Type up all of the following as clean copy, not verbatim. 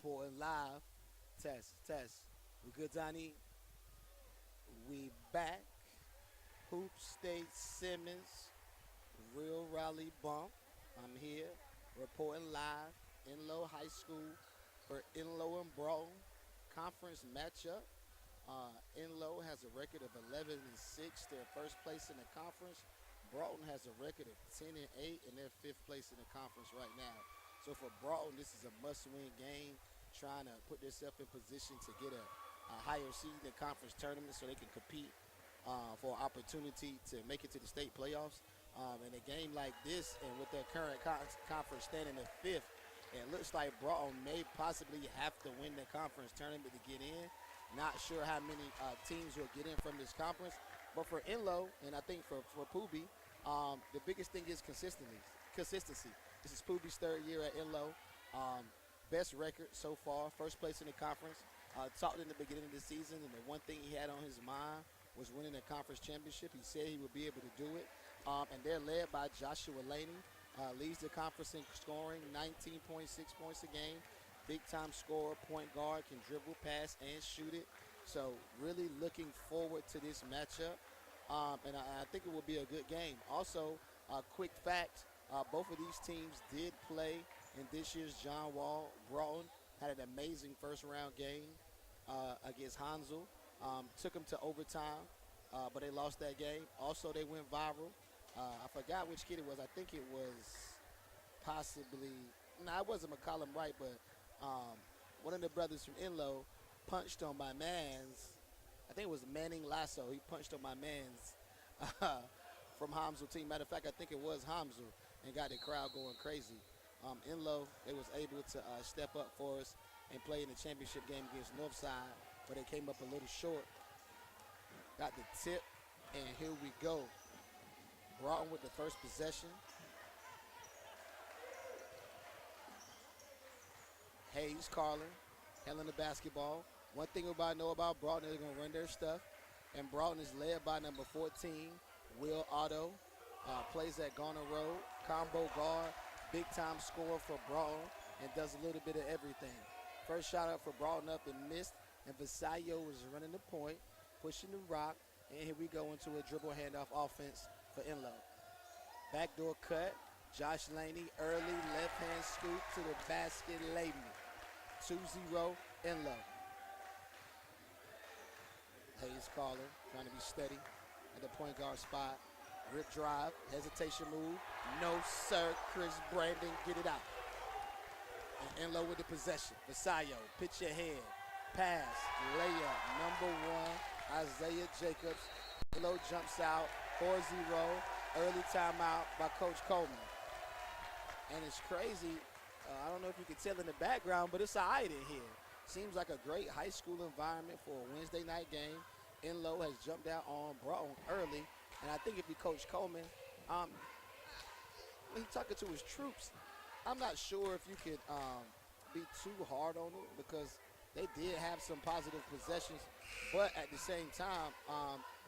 Reporting live. Test, test. We good, Donnie? We back. Hoop State Simmons, Real Raleigh Bump. I'm here reporting live. Enloe High School for Enloe and Broughton conference matchup. Enloe has a record of 11 and 6. They're first place in the conference. Broughton has a record of 10 and 8, and they're fifth place in the conference right now. So for Broughton, this is a must-win game, trying to put themselves in position to get a higher seed in the conference tournament so they can compete for an opportunity to make it to the state playoffs. In a game like this, and with their current conference standing at fifth, it looks like Broughton may possibly have to win the conference tournament to get in. Not sure how many teams will get in from this conference. But for Enloe, and I think for Poobie, the biggest thing is consistency. This is Poobie's third year at Enloe. Best record so far, first place in the conference. Talked in the beginning of the season, and the one thing he had on his mind was winning the conference championship. He said he would be able to do it. And they're led by Joshua Laney. Leads the conference in scoring, 19.6 points a game. Big-time scorer, point guard, can dribble, pass, and shoot it. So really looking forward to this matchup. And I think it will be a good game. Also, quick fact, both of these teams did play in this year's John Wall. Broughton had an amazing first-round game against Hansel. Took them to overtime, but they lost that game. Also, they went viral. I forgot which kid it was. I think it was possibly – no, it wasn't McCollum Wright, but one of the brothers from Enloe punched on my man's – I think it was Manning Lasso. He punched on my man's from Hamzel team. Matter of fact, I think it was Hamzel, and got the crowd going crazy. Enloe, they was able to step up for us and play in the championship game against Northside, but they came up a little short. Got the tip, and here we go. Broughton with the first possession. Hayes Carlin handling the basketball. One thing everybody know about Broughton, they're going to run their stuff. And Broughton is led by number 14, Will Otto. Plays at Garner Road. Combo guard, big-time scorer for Broughton, and does a little bit of everything. First shot up for Broughton up and missed. And Vasayo is running the point, pushing the rock. And here we go into a dribble handoff offense for Enloe. Backdoor cut. Josh Laney, early left-hand scoop to the basket, Layton. 2-0 Enloe. Hayes Carlin trying to be steady at the point guard spot. Rip drive, hesitation move. No, sir. Chris Brandon, get it out. And Enloe with the possession. Vasayo, pitch your head. Pass, layup, number one, Isaiah Jacobs. Enloe jumps out, 4-0. Early timeout by Coach Coleman. And it's crazy. I don't know if you can tell in the background, but it's all right in here. Seems like a great high school environment for a Wednesday night game. Enloe has jumped out on Broughton early. And I think if you Coach Coleman, when he's talking to his troops, I'm not sure if you could be too hard on it because they did have some positive possessions. But at the same time,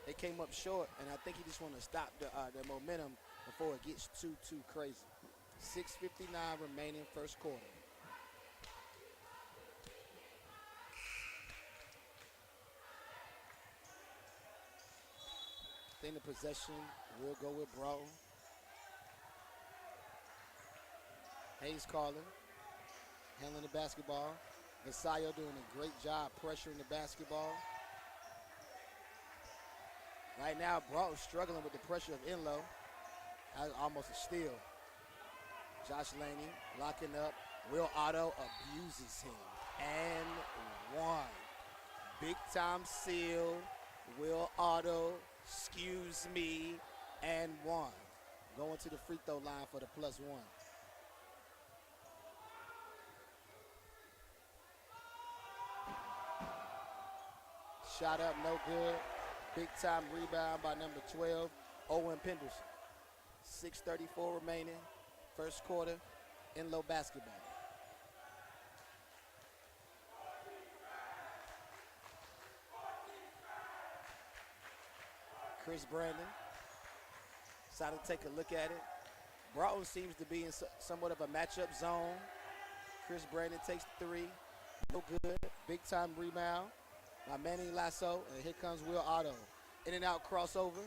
they came up short, and I think he just want to stop the momentum before it gets too crazy. 6:59 remaining first quarter. I think the possession will go with Broughton. Hayes Carlin handling the basketball. Vasayo doing a great job pressuring the basketball. Right now, Broughton struggling with the pressure of Enloe. Almost a steal. Josh Laney locking up. Will Otto abuses him. And one. Big time seal. Will Otto, excuse me, and one. Going to the free throw line for the +1. Shot up, no good. Big time rebound by number 12, Owen Penderson. 6:34 remaining, first quarter, Enloe basketball. Chris Brandon decided to take a look at it. Broughton seems to be in somewhat of a matchup zone. Chris Brandon takes the three. No good. Big time rebound by Manning Lasso. And here comes Will Otto. In and out crossover.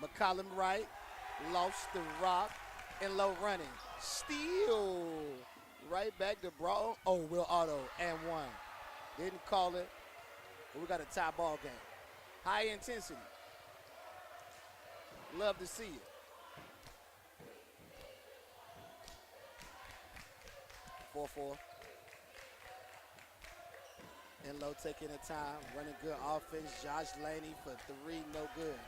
McCollum Wright lost the rock. Enloe running. Steal. Right back to Broughton. Oh, Will Otto and one. Didn't call it. But we got a tie ball game. High intensity. Love to see it. 4-4. Enloe taking the time, running good offense. Josh Laney for three, no good.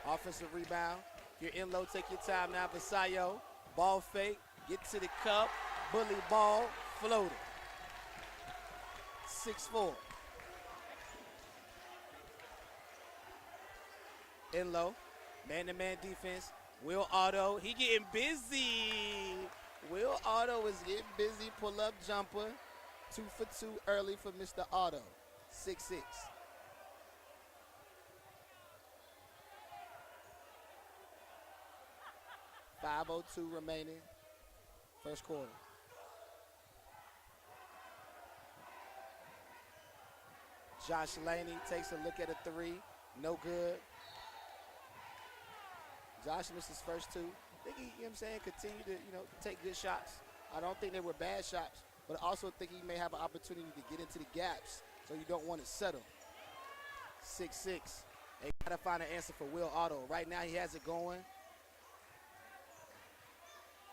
Offensive rebound. If you're Enloe, take your time now. Vasayo, ball fake, get to the cup, bully ball, floater. 6-4. Enloe, man-to-man defense. Will Otto, he getting busy. Will Otto is getting busy. Pull-up jumper. 2 for 2 early for Mr. Otto. 6-6. .502 remaining. First quarter. Josh Laney takes a look at a three. No good. Josh missed his first two. I think he, you know what I'm saying, continue to, take good shots. I don't think they were bad shots, but I also think he may have an opportunity to get into the gaps, so you don't want to settle. 6-6. They got to find an answer for Will Otto. Right now he has it going.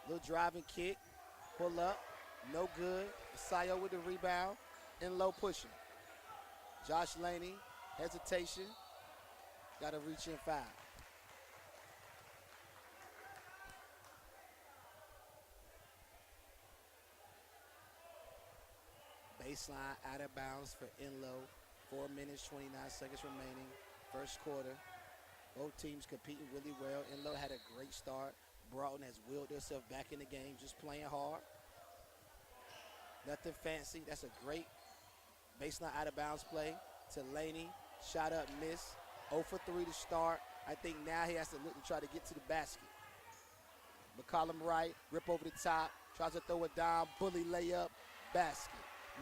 Little driving kick. Pull up. No good. Sayo with the rebound. Enloe pushing. Josh Laney. Hesitation. Got to reach in 5. Baseline out of bounds for Enloe. 4 minutes, 29 seconds remaining. First quarter. Both teams competing really well. Enloe had a great start. Broughton has willed themselves back in the game, just playing hard. Nothing fancy. That's a great baseline out of bounds play to Laney. Shot up, miss. 0 for 3 to start. I think now he has to look to try to get to the basket. McCollum Wright, rip over the top, tries to throw it down, bully layup, basket.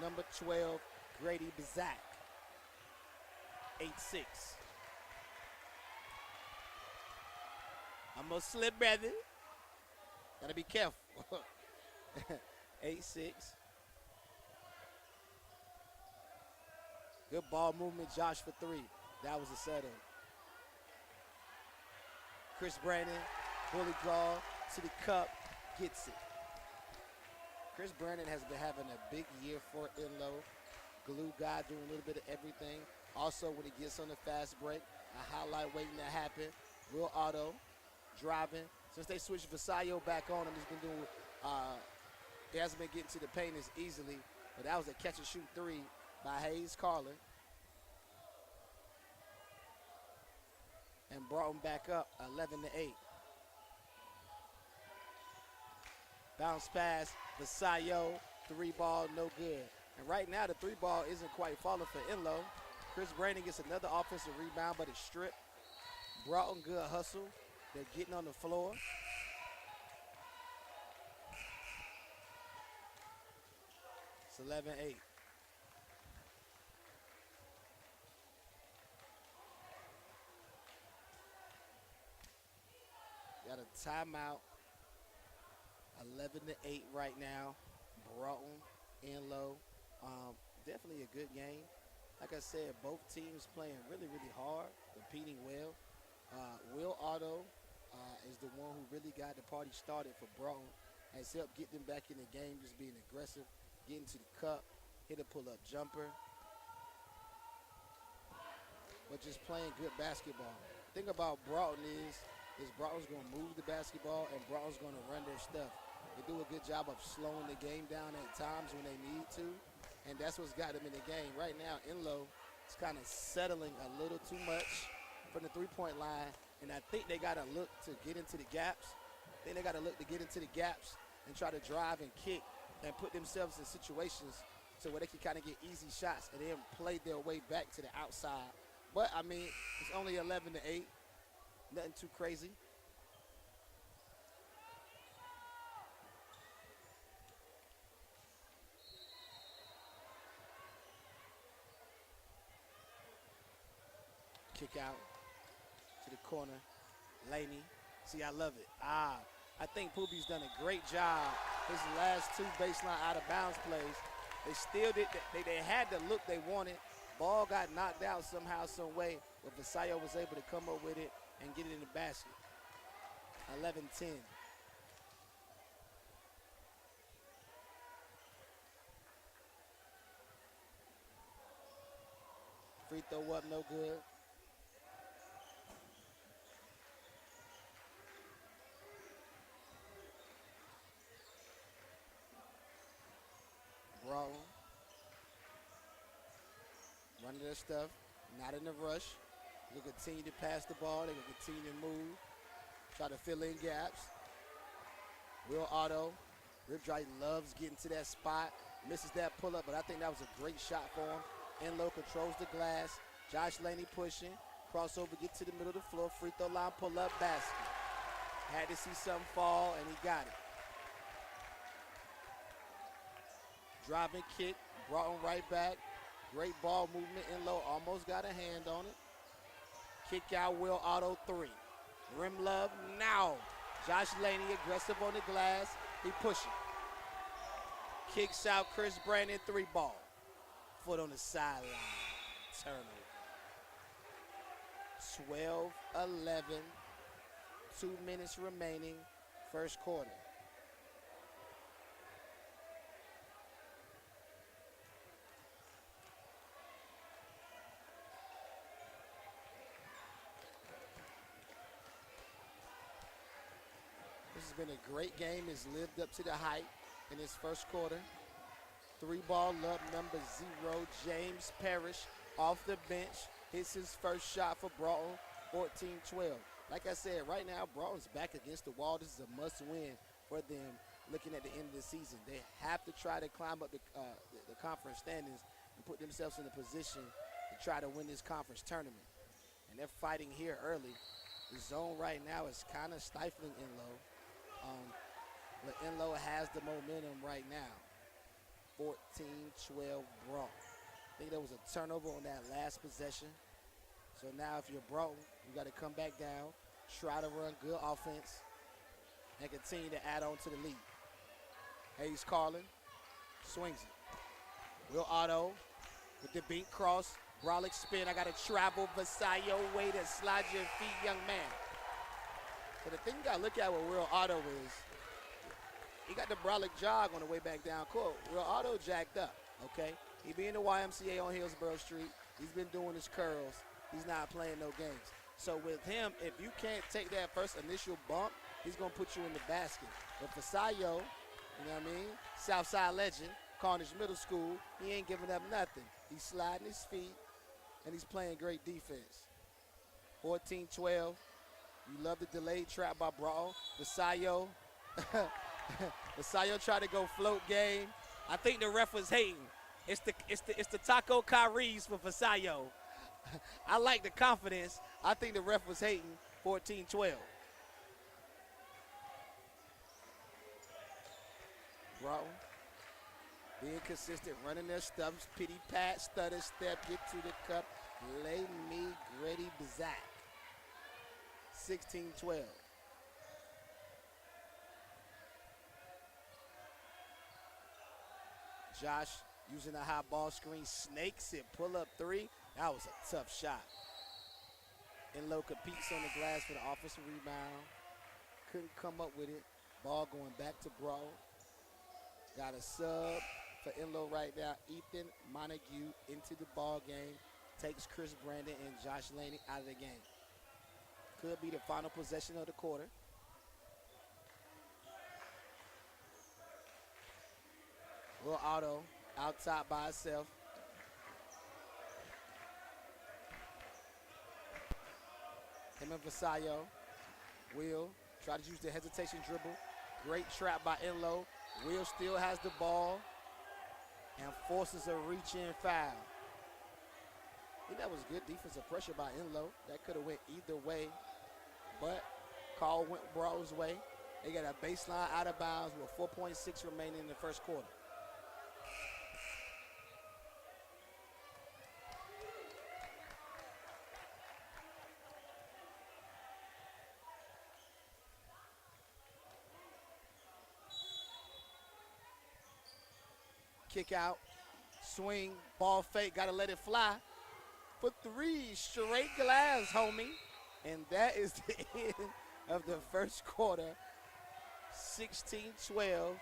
Number 12, Grady Bazak. 8-6. I'm going to slip, brother. Got to be careful. 8-6. Good ball movement, Josh for 3. That was a settle. Chris Brandon, bully draw to the cup, gets it. Chris Brandon has been having a big year for Enloe. Glue guy doing a little bit of everything. Also, when he gets on the fast break, a highlight waiting to happen. Will Otto driving. Since they switched Vasayo back on him, he's been doing, he hasn't been getting to the paint as easily. But that was a catch and shoot 3 by Hayes Carlin. And brought him back up 11-8. Bounce pass, Vasayo, 3 ball, no good. And right now the 3 ball isn't quite falling for Enloe. Chris Brandon gets another offensive rebound, but it's stripped. Broughton, good hustle. They're getting on the floor. It's 11-8. Got a timeout. 11-8 right now. Broughton, Enloe. Definitely a good game. Like I said, both teams playing really, really hard, competing well. Will Otto is the one who really got the party started for Broughton. Has helped get them back in the game, just being aggressive, getting to the cup, hit a pull-up jumper. But just playing good basketball. The thing about Broughton is Broughton's going to move the basketball and Broughton's going to run their stuff. They do a good job of slowing the game down at times when they need to, and that's what's got them in the game. Right now, Enloe is kind of settling a little too much from the three-point line, and I think they got to look to get into the gaps. I think they got to look to get into the gaps and try to drive and kick and put themselves in situations so where they can kind of get easy shots and then play their way back to the outside. But, I mean, it's only 11-8. Nothing too crazy. Kick out to the corner. Laney. See, I love it. I think Poopy's done a great job. His last 2 baseline out of bounds plays, they still did. They had the look they wanted. Ball got knocked out somehow, some way, but Vasayo was able to come up with it and get it in the basket. 11-10. Free throw up, no good. Broughton. Running their stuff, not in a rush. They're going to continue to pass the ball. They're going to continue to move, try to fill in gaps. Will Otto, Rip Dry loves getting to that spot, misses that pull-up, but I think that was a great shot for him. Enloe controls the glass. Josh Laney pushing, crossover, get to the middle of the floor, free throw line, pull-up, basket. Had to see something fall, and he got it. Driving kick, Broughton right back. Great ball movement. Enloe almost got a hand on it. Kick out, Will Otto 3. Rim love now. Josh Laney aggressive on the glass. He pushing. Kicks out Chris Brandon, 3 ball. Foot on the sideline. Turnover. 12-11. 2 minutes remaining. First quarter. This has been a great game. It's lived up to the hype in this first quarter. 3 ball up, number 0, James Parrish off the bench. Hits his first shot for Broughton, 14-12. Like I said, right now, Broughton's back against the wall. This is a must-win for them looking at the end of the season. They have to try to climb up the conference standings and put themselves in a position to try to win this conference tournament. And they're fighting here early. The zone right now is kind of stifling Enloe. But Enloe has the momentum right now. 14-12 Broughton. I think there was a turnover on that last possession. So now if you're Broughton, you got to come back down, try to run good offense, and continue to add on to the lead. Hayes Carlin swings it. Will Otto with the beat cross. Brolic spin. I got to travel. Vasayo way to slide your feet, young man. But the thing you got to look at with Will Otto is he got the Brolic jog on the way back down court. Will Otto jacked up, okay? He be in the YMCA on Hillsborough Street. He's been doing his curls. He's not playing no games. So with him, if you can't take that first initial bump, he's going to put you in the basket. But for Sayo, you know what I mean, Southside legend, Carnage Middle School, he ain't giving up nothing. He's sliding his feet, and he's playing great defense. 14-12. You love the delayed trap by Broughton. Vasayo. Vasayo tried to go float game. I think the ref was hating. It's the Taco Kyrie's for Vasayo. I like the confidence. I think the ref was hating. 14-12. Broughton being consistent, running their stuffs. Pity pat, stutter step, get to the cup. Lay me, Grady Bazak. 16-12. Josh using a high ball screen, snakes it, pull up 3. That was a tough shot. Enloe competes on the glass for the offensive rebound. Couldn't come up with it. Ball going back to Broughton. Got a sub for Enloe right now. Ethan Montague into the ball game. Takes Chris Brandon and Josh Laney out of the game. Could be the final possession of the quarter. Will Otto out top by himself. Him and Vasayo. Will try to use the hesitation dribble. Great trap by Enloe. Will still has the ball and forces a reach-in foul. I think that was good defensive pressure by Enloe. That could have went either way, but call went Broughton's way. They got a baseline out of bounds with 4.6 remaining in the first quarter. kick out, swing, ball fake, got to let it fly. For three, straight glass, homie. And that is the end of the first quarter. 16-12.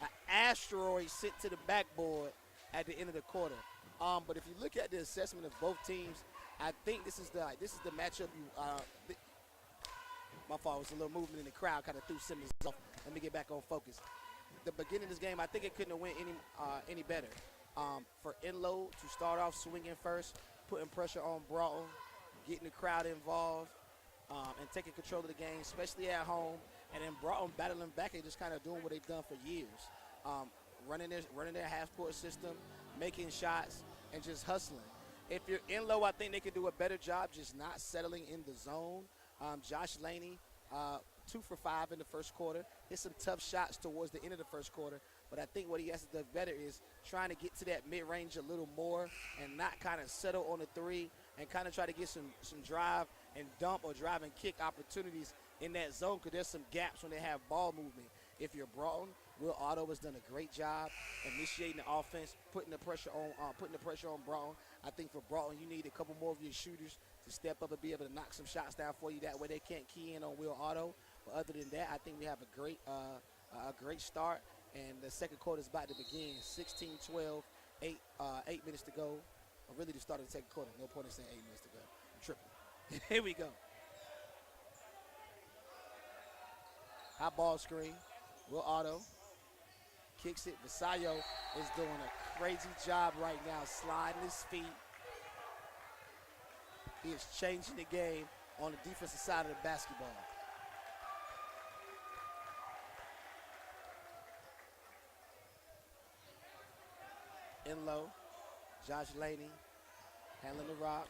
An asteroid sent to the backboard at the end of the quarter. But if you look at the assessment of both teams, I think this is the matchup. My fault, was a little movement in the crowd, kind of threw Simmons off. Let me get back on focus. The beginning of this game, I think it couldn't have went any better. For Enloe to start off swinging first, putting pressure on Broughton, getting the crowd involved, and taking control of the game, especially at home. And then Broughton battling back and just kind of doing what they've done for years. Running their half-court system, making shots, and just hustling. If you're Enloe, I think they could do a better job just not settling in the zone. Josh Laney, 2 for 5 in the first quarter. Hit some tough shots towards the end of the first quarter. But I think what he has to do better is trying to get to that mid-range a little more and not kind of settle on the three and kind of try to get some drive and dump or drive and kick opportunities in that zone because there's some gaps when they have ball movement. If you're Broughton, Will Otto has done a great job initiating the offense, putting the pressure on Broughton. I think for Broughton, you need a couple more of your shooters to step up and be able to knock some shots down for you. That way they can't key in on Will Otto. But other than that, I think we have a great start. And the second quarter is about to begin. 16-12, 8 minutes to go. Or really the start of the second quarter. No point in saying 8 minutes to go. I'm tripping. Here we go. High ball screen. Will Otto kicks it. Vasallo is doing a crazy job right now, sliding his feet. He is changing the game on the defensive side of the basketball. Enloe, Josh Laney, handling the rock.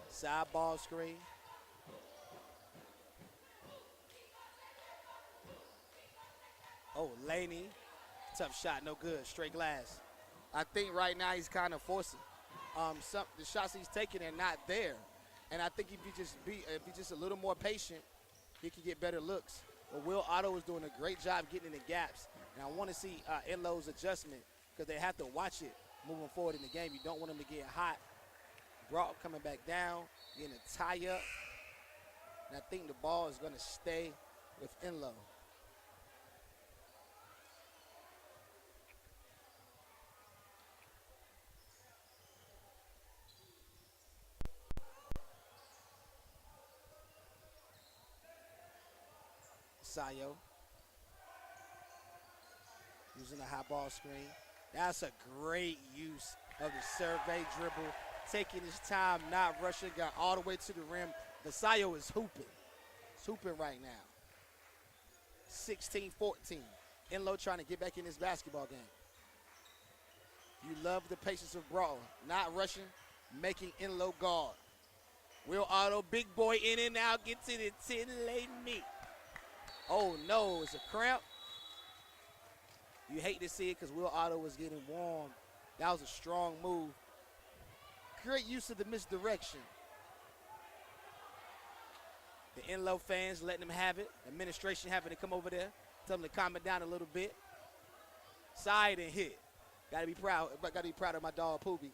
Side ball screen. Oh, Laney, tough shot, no good, straight glass. I think right now he's kind of forcing. The shots he's taking are not there, and I think if you just a little more patient, he can get better looks. But Will Otto is doing a great job getting in the gaps, and I want to see Enloe's adjustment because they have to watch it moving forward in the game. You don't want him to get hot. Broughton coming back down, getting a tie up, and I think the ball is going to stay with Enloe. Sayo using the high ball screen. That's a great use of the survey dribble, taking his time, not rushing, got all the way to the rim. Vasallo is hooping. He's hooping right now. 16-14. Enloe trying to get back in this basketball game. You love the patience of Broughton. Not rushing, making Enloe guard. Will Otto, big boy in and out, get to the 10 late meet. Oh no, it's a cramp. You hate to see it because Will Otto was getting warm. That was a strong move. Great use of the misdirection. The Enloe fans letting them have it. Administration having to come over there, tell them to calm it down a little bit. Side and hit. Gotta be proud of my dog Poobie. You know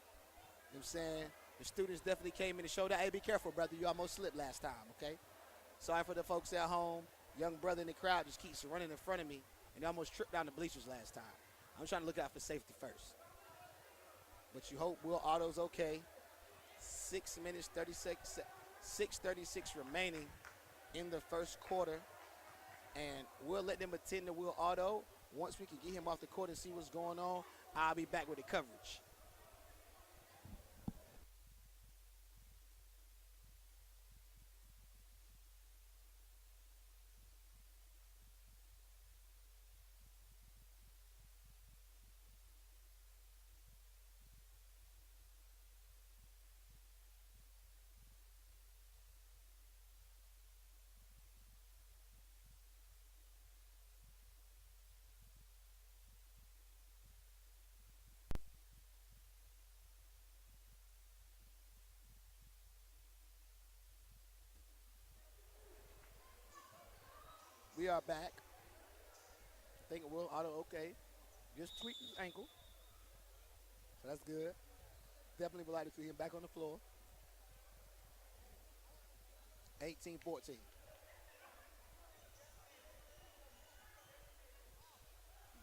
what I'm saying? The students definitely came in and showed that. Hey, be careful, brother. You almost slipped last time, okay? Sorry for the folks at home. Young brother in the crowd just keeps running in front of me, and he almost tripped down the bleachers last time. I'm trying to look out for safety first. But you hope Will Otto's okay. 6 minutes, 6:36 remaining in the first quarter. And we'll let them attend to Will Otto. Once we can get him off the court and see what's going on, I'll be back with the coverage. We are back. think Will Otto, okay. Just tweaked his ankle. So that's good. Definitely would like to see him back on the floor. 18-14.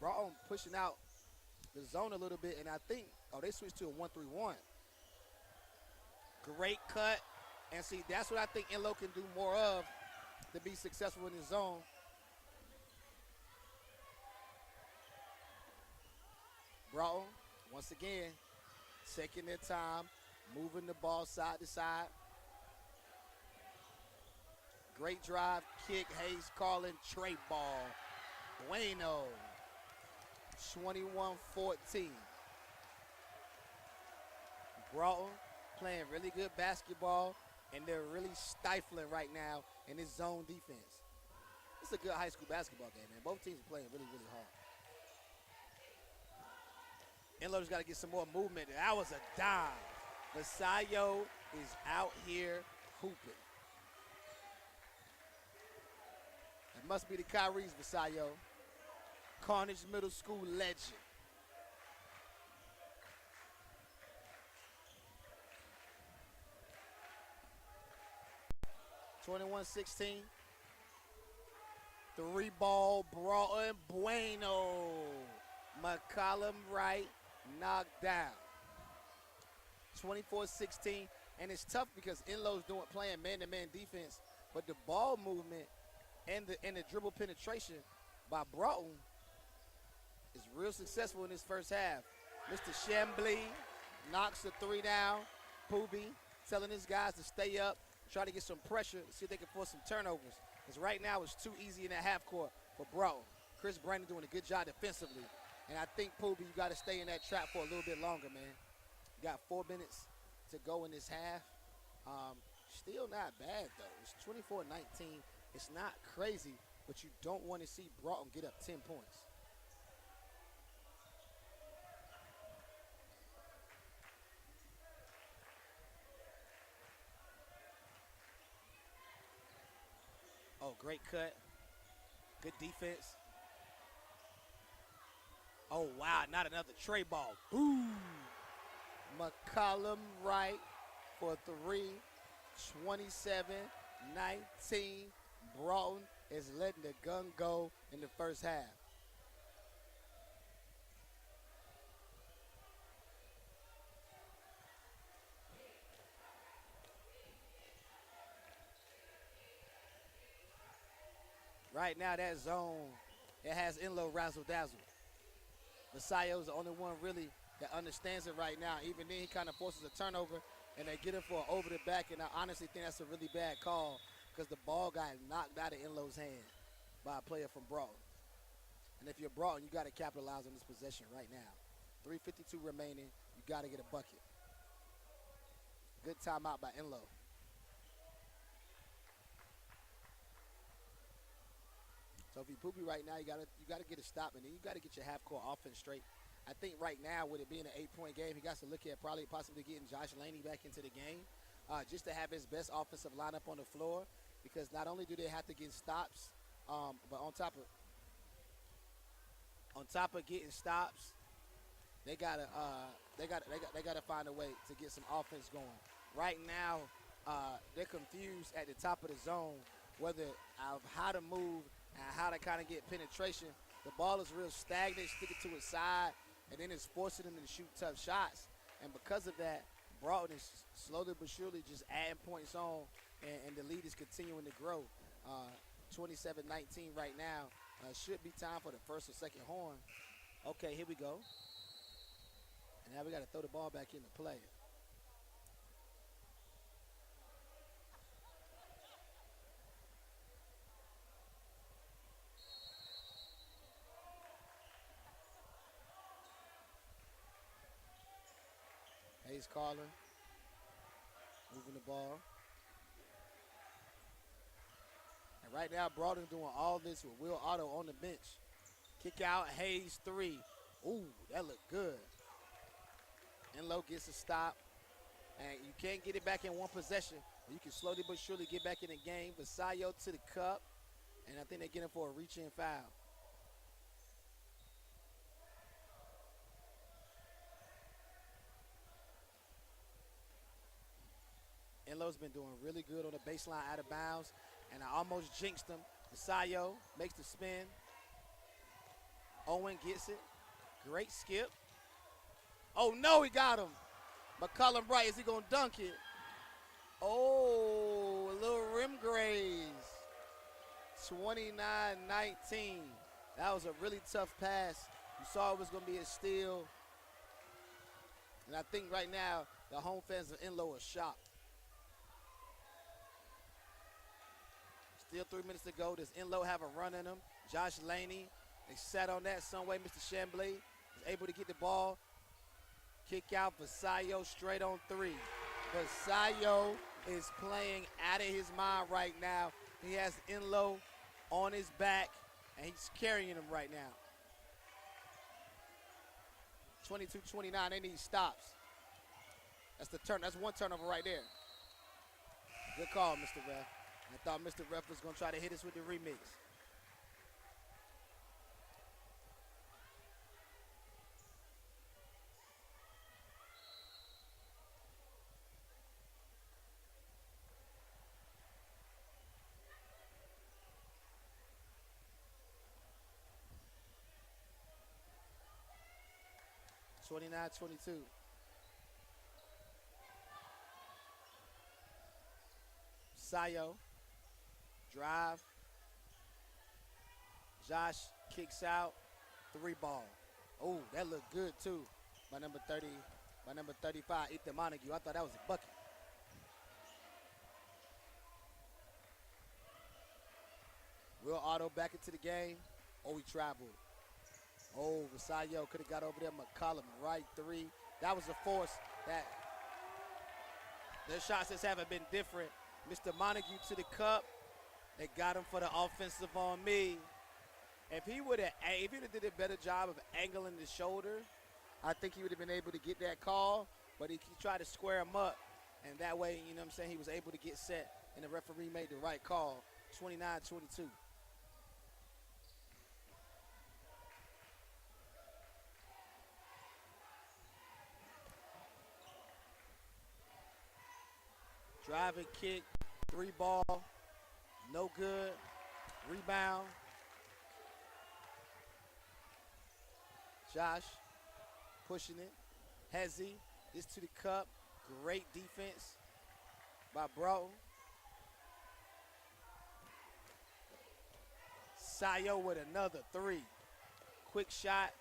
Broughton pushing out the zone a little bit, and I think, they switched to a 1-3-1. Great cut. And see, that's what I think Enloe can do more of to be successful in his zone. Broughton, once again, taking their time, moving the ball side to side. Great drive, kick, Hayes calling, tray ball. Bueno, 21-14. Broughton playing really good basketball, and they're really stifling right now in this zone defense. It's a good high school basketball game, man. Both teams are playing really, really hard. Enloe's got to get some more movement. That was a dime. Vasayo is out here hooping. It must be the Kyrie's Vasayo. Carnage Middle School legend. (21-16). Three ball, Broughton, Bueno. McCollum Wright knocked down. 24-16, and it's tough because Enloe's playing man-to-man defense, but the ball movement and the dribble penetration by Broughton is real successful in this first half. Mr. Chambly knocks the three down. Poobie telling his guys to stay up, try to get some pressure, see if they can force some turnovers. Because right now it's too easy in that half court for Broughton. Chris Brandon doing a good job defensively. And I think, Poobie, you got to stay in that trap for a little bit longer, man. You got 4 minutes to go in this half. Still not bad, though. It's 24-19. It's not crazy, but you don't want to see Broughton get up 10 points. Oh, great cut. Good defense. Oh, wow, not another tray ball. Boom. McCollum Wright for three. 27-19. Broughton is letting the gun go in the first half. Right now, that zone, it has Enloe razzle-dazzle. Vasayo's the only one really that understands it right now. Even then, he kind of forces a turnover, and they get him for an over the back, and I honestly think that's a really bad call because the ball got knocked out of Enloe's hand by a player from Broughton. And if you're Broughton, you got to capitalize on this possession right now. 3:52 remaining. You got to get a bucket. Good timeout by Enloe. So if you Poopy right now, you gotta get a stop, and then you got to get your half-court offense straight. I think right now, with it being an 8-point game, he got to look at possibly getting Josh Laney back into the game just to have his best offensive lineup on the floor, because not only do they have to get stops, but on top of getting stops, they gotta find a way to get some offense going. Right now, they're confused at the top of the zone whether of how to move and how to kind of get penetration. The ball is real stagnant, sticking to its side, and then it's forcing them to shoot tough shots. And because of that, Broughton is slowly but surely just adding points on, and the lead is continuing to grow. 27-19 right now. Should be time for the first or second horn. Okay, here we go. And now we got to throw the ball back into play. Hayes calling, moving the ball. And right now, Broughton doing all this with Will Otto on the bench. Kick out, Hayes three. Ooh, that looked good. Enloe gets a stop. And you can't get it back in one possession. You can slowly but surely get back in the game. Vasayo to the cup. And I think they're getting for a reach-in foul. Vasayo's been doing really good on the baseline out of bounds, and I almost jinxed him. Vasayo makes the spin. Owen gets it. Great skip. Oh, no, he got him. McCullum Wright, is he going to dunk it? Oh, a little rim graze. 29-19. That was a really tough pass. You saw it was going to be a steal. And I think right now the home fans of Enloe are shocked. Still 3 minutes to go. Does Enloe have a run in them? Josh Laney, they sat on that some way. Mr. Chambly is able to get the ball. Kick out Vasayo straight on three. Vasayo is playing out of his mind right now. He has Enloe on his back, and he's carrying him right now. 22-29, they need stops. That's one turnover right there. Good call, Mr. Ref. I thought Mr. Ref was going to try to hit us with the remix. – 29-22. Sayo, drive. Josh kicks out, 3 ball. Oh, that looked good too. By number 35, Ethan Montague. I thought that was a bucket. Will Otto back into the game. Oh, he traveled. Oh, Vasayo could have got over there. McCollum, right 3. That was a force that their shots just haven't been different. Mr. Montague to the cup. They got him for the offensive on me. If he would have did a better job of angling the shoulder, I think he would have been able to get that call. But he tried to square him up, and that way, you know what I'm saying, he was able to get set, and the referee made the right call. 29-22. Driving kick, 3 ball, no good. Rebound. Josh pushing it. Hezzy, this to the cup. Great defense by Broughton. Sayo with another 3. Quick shot.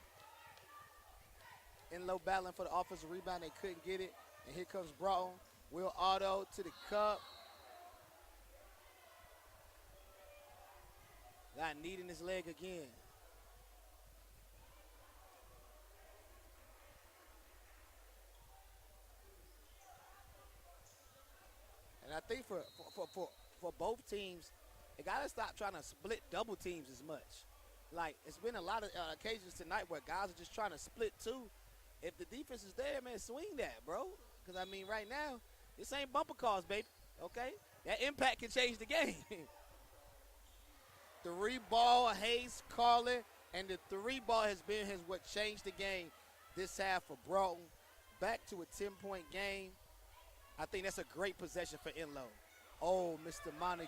Enloe battling for the offensive rebound. They couldn't get it. And here comes Broughton. Will Otto to the cup. Got knee in his leg again. And I think for both teams, they got to stop trying to split double teams as much. Like, it's been a lot of occasions tonight where guys are just trying to split 2. If the defense is there, man, swing that, bro. Because, I mean, right now, this ain't bumper cars, baby, okay? That impact can change the game. 3 ball, Hayes calling, and the 3 ball has what changed the game this half for Broughton. Back to a 10-point game. I think that's a great possession for Enloe. Oh, Mr. Montague.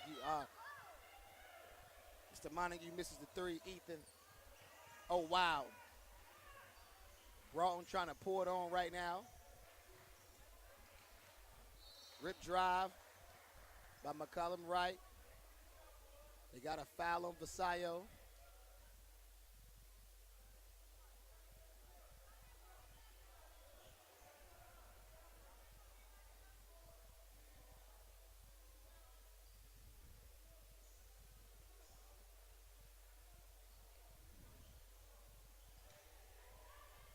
Mr. Montague misses the 3. Ethan. Oh, wow. Broughton trying to pour it on right now. Rip drive by McCollum Wright. They got a foul on Vasayo.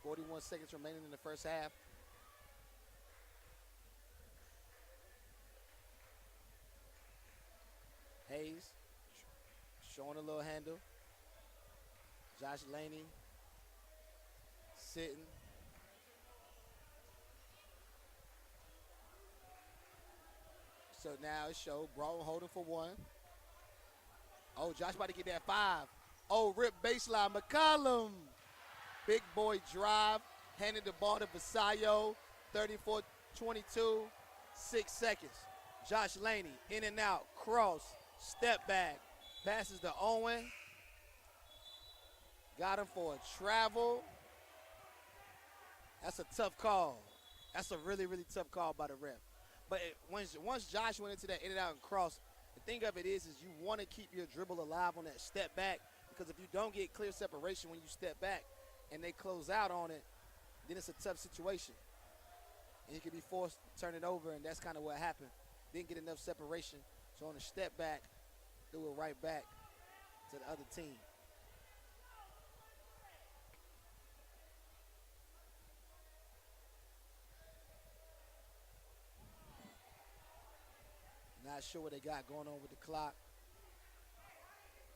.41 seconds remaining in the first half. Hayes showing a little handle. Josh Laney sitting. So now it showed Broughton holding for 1. Oh, Josh about to get that 5. Oh, rip baseline. McCollum. Big boy drive. Handed the ball to Vasayo. 34-22. 6 seconds. Josh Laney, in and out, cross, step back, passes to Owen. Got him for a travel. That's a tough call. That's a really, really tough call by the ref. But once Josh went into that in and out and cross, the thing of it is you want to keep your dribble alive on that step back, because if you don't get clear separation when you step back and they close out on it, then it's a tough situation. And you can be forced to turn it over, and that's kind of what happened. Didn't get enough separation, so on the step back, threw it right back to the other team. Not sure what they got going on with the clock.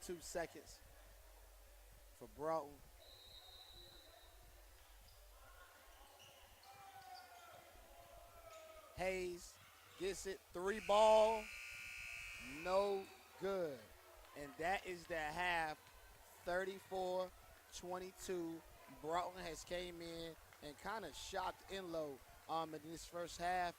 2 seconds for Broughton. Hayes gets it, 3-ball, no good. And that is the half, 34-22. Broughton has came in and kind of shocked Enloe in this first half.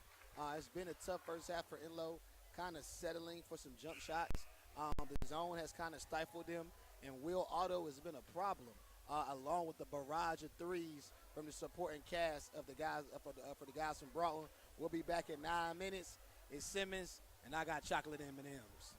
It's been a tough first half for Enloe, kind of settling for some jump shots. The zone has kind of stifled them, and Will Otto has been a problem, along with the barrage of threes from the supporting cast of the guys for the guys from Broughton. We'll be back in 9 minutes. It's Simmons, and I got chocolate M&Ms.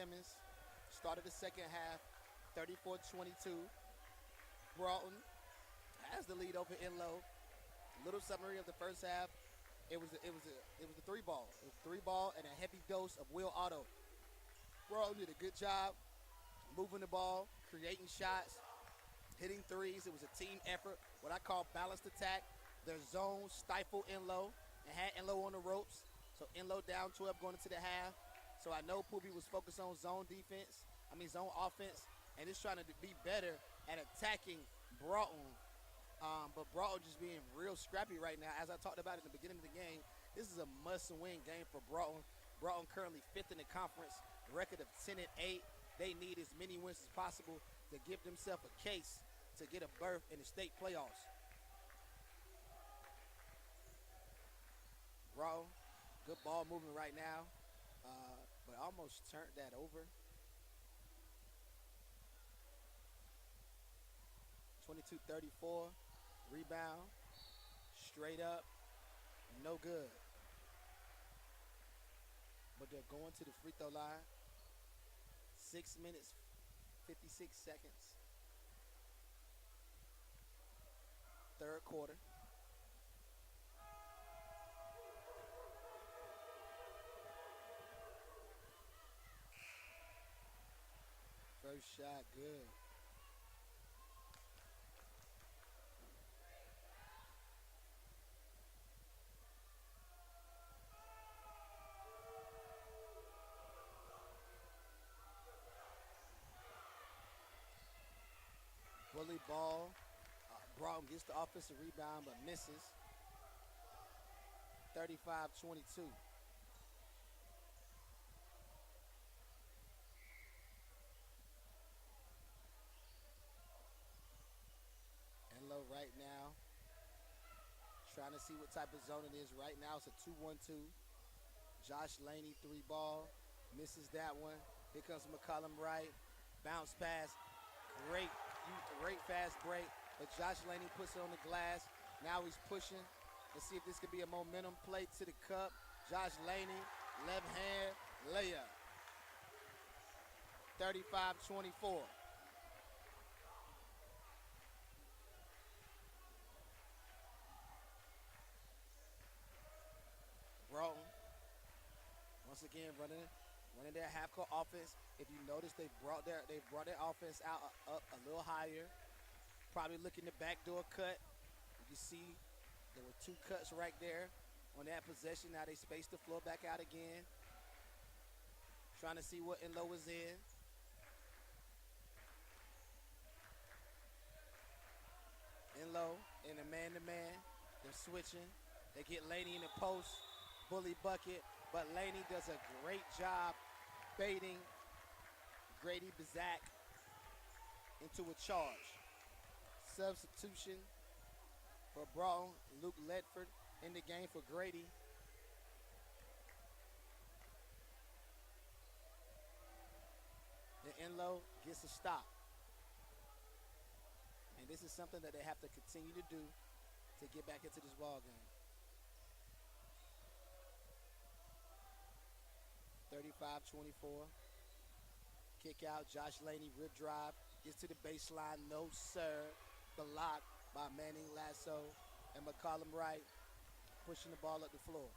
Simmons. Started the second half, 34-22. Broughton has the lead over Enloe. Little summary of the first half. It was a three ball. It was a three ball and a heavy dose of Will Otto. Broughton did a good job moving the ball, creating shots, hitting threes. It was a team effort, what I call balanced attack. Their zone stifled Enloe and had Enloe on the ropes. So Enloe down 12 going into the half. So I know Poobie was focused on zone offense, and is trying to be better at attacking Broughton. But Broughton just being real scrappy right now. As I talked about in the beginning of the game, this is a must-win game for Broughton. Broughton currently 5th in the conference, record of 10-8. They need as many wins as possible to give themselves a case to get a berth in the state playoffs. Broughton, good ball movement right now, but almost turned that over. 22-34, rebound, straight up, no good. But they're going to the free throw line. 6 minutes, 56 seconds. Third quarter. First shot, good. Bully ball. Broughton gets the offensive rebound but misses. 35-22. Enloe right now trying to see what type of zone it is. Right now it's a 2-1-2. Josh Laney, 3 ball, misses that one. Here comes McCollum Wright. Bounce pass. Great fast break. But Josh Laney puts it on the glass. Now he's pushing. Let's see if this could be a momentum play to the cup. Josh Laney, left hand, layup. 35-24. Broughton, once again running their half-court offense. If you notice, they've brought their offense out up a little higher. Probably looking to backdoor cut. You can see there were 2 cuts right there on that possession. Now they space the floor back out again. Trying to see what Enloe is in. Enloe in a man-to-man. They're switching. They get Laney in the post. Bully bucket. But Laney does a great job baiting Grady Bazak into a charge. Substitution for Broughton. Luke Ledford in the game for Grady. And Enloe gets a stop. And this is something that they have to continue to do to get back into this ball game. 35-24. Kick out, Josh Laney, rip drive, gets to the baseline, no sir. Blocked by Manning Lasso and McCollum Wright pushing the ball up the floor.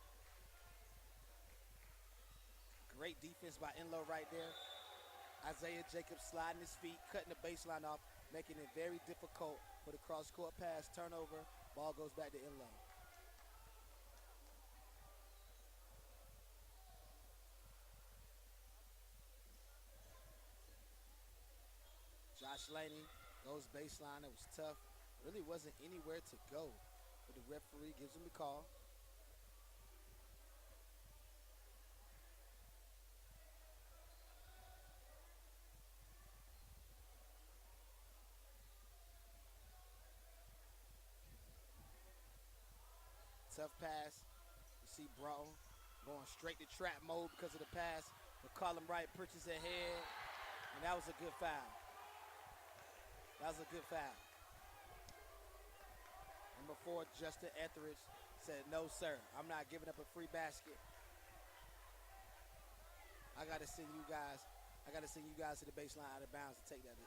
Great defense by Enloe right there. Isaiah Jacobs sliding his feet, cutting the baseline off, making it very difficult for the cross-court pass. Turnover, ball goes back to Enloe. Josh Laney goes baseline. It was tough. Really wasn't anywhere to go. But the referee gives him the call. Tough pass. You see Broughton going straight to trap mode because of the pass. McCollum Wright pushes ahead. And that was a good foul. That was a good foul. Number 4, Justin Etheridge said, no, sir, I'm not giving up a free basket. I got to send you guys I got to send you guys to the baseline out of bounds to take that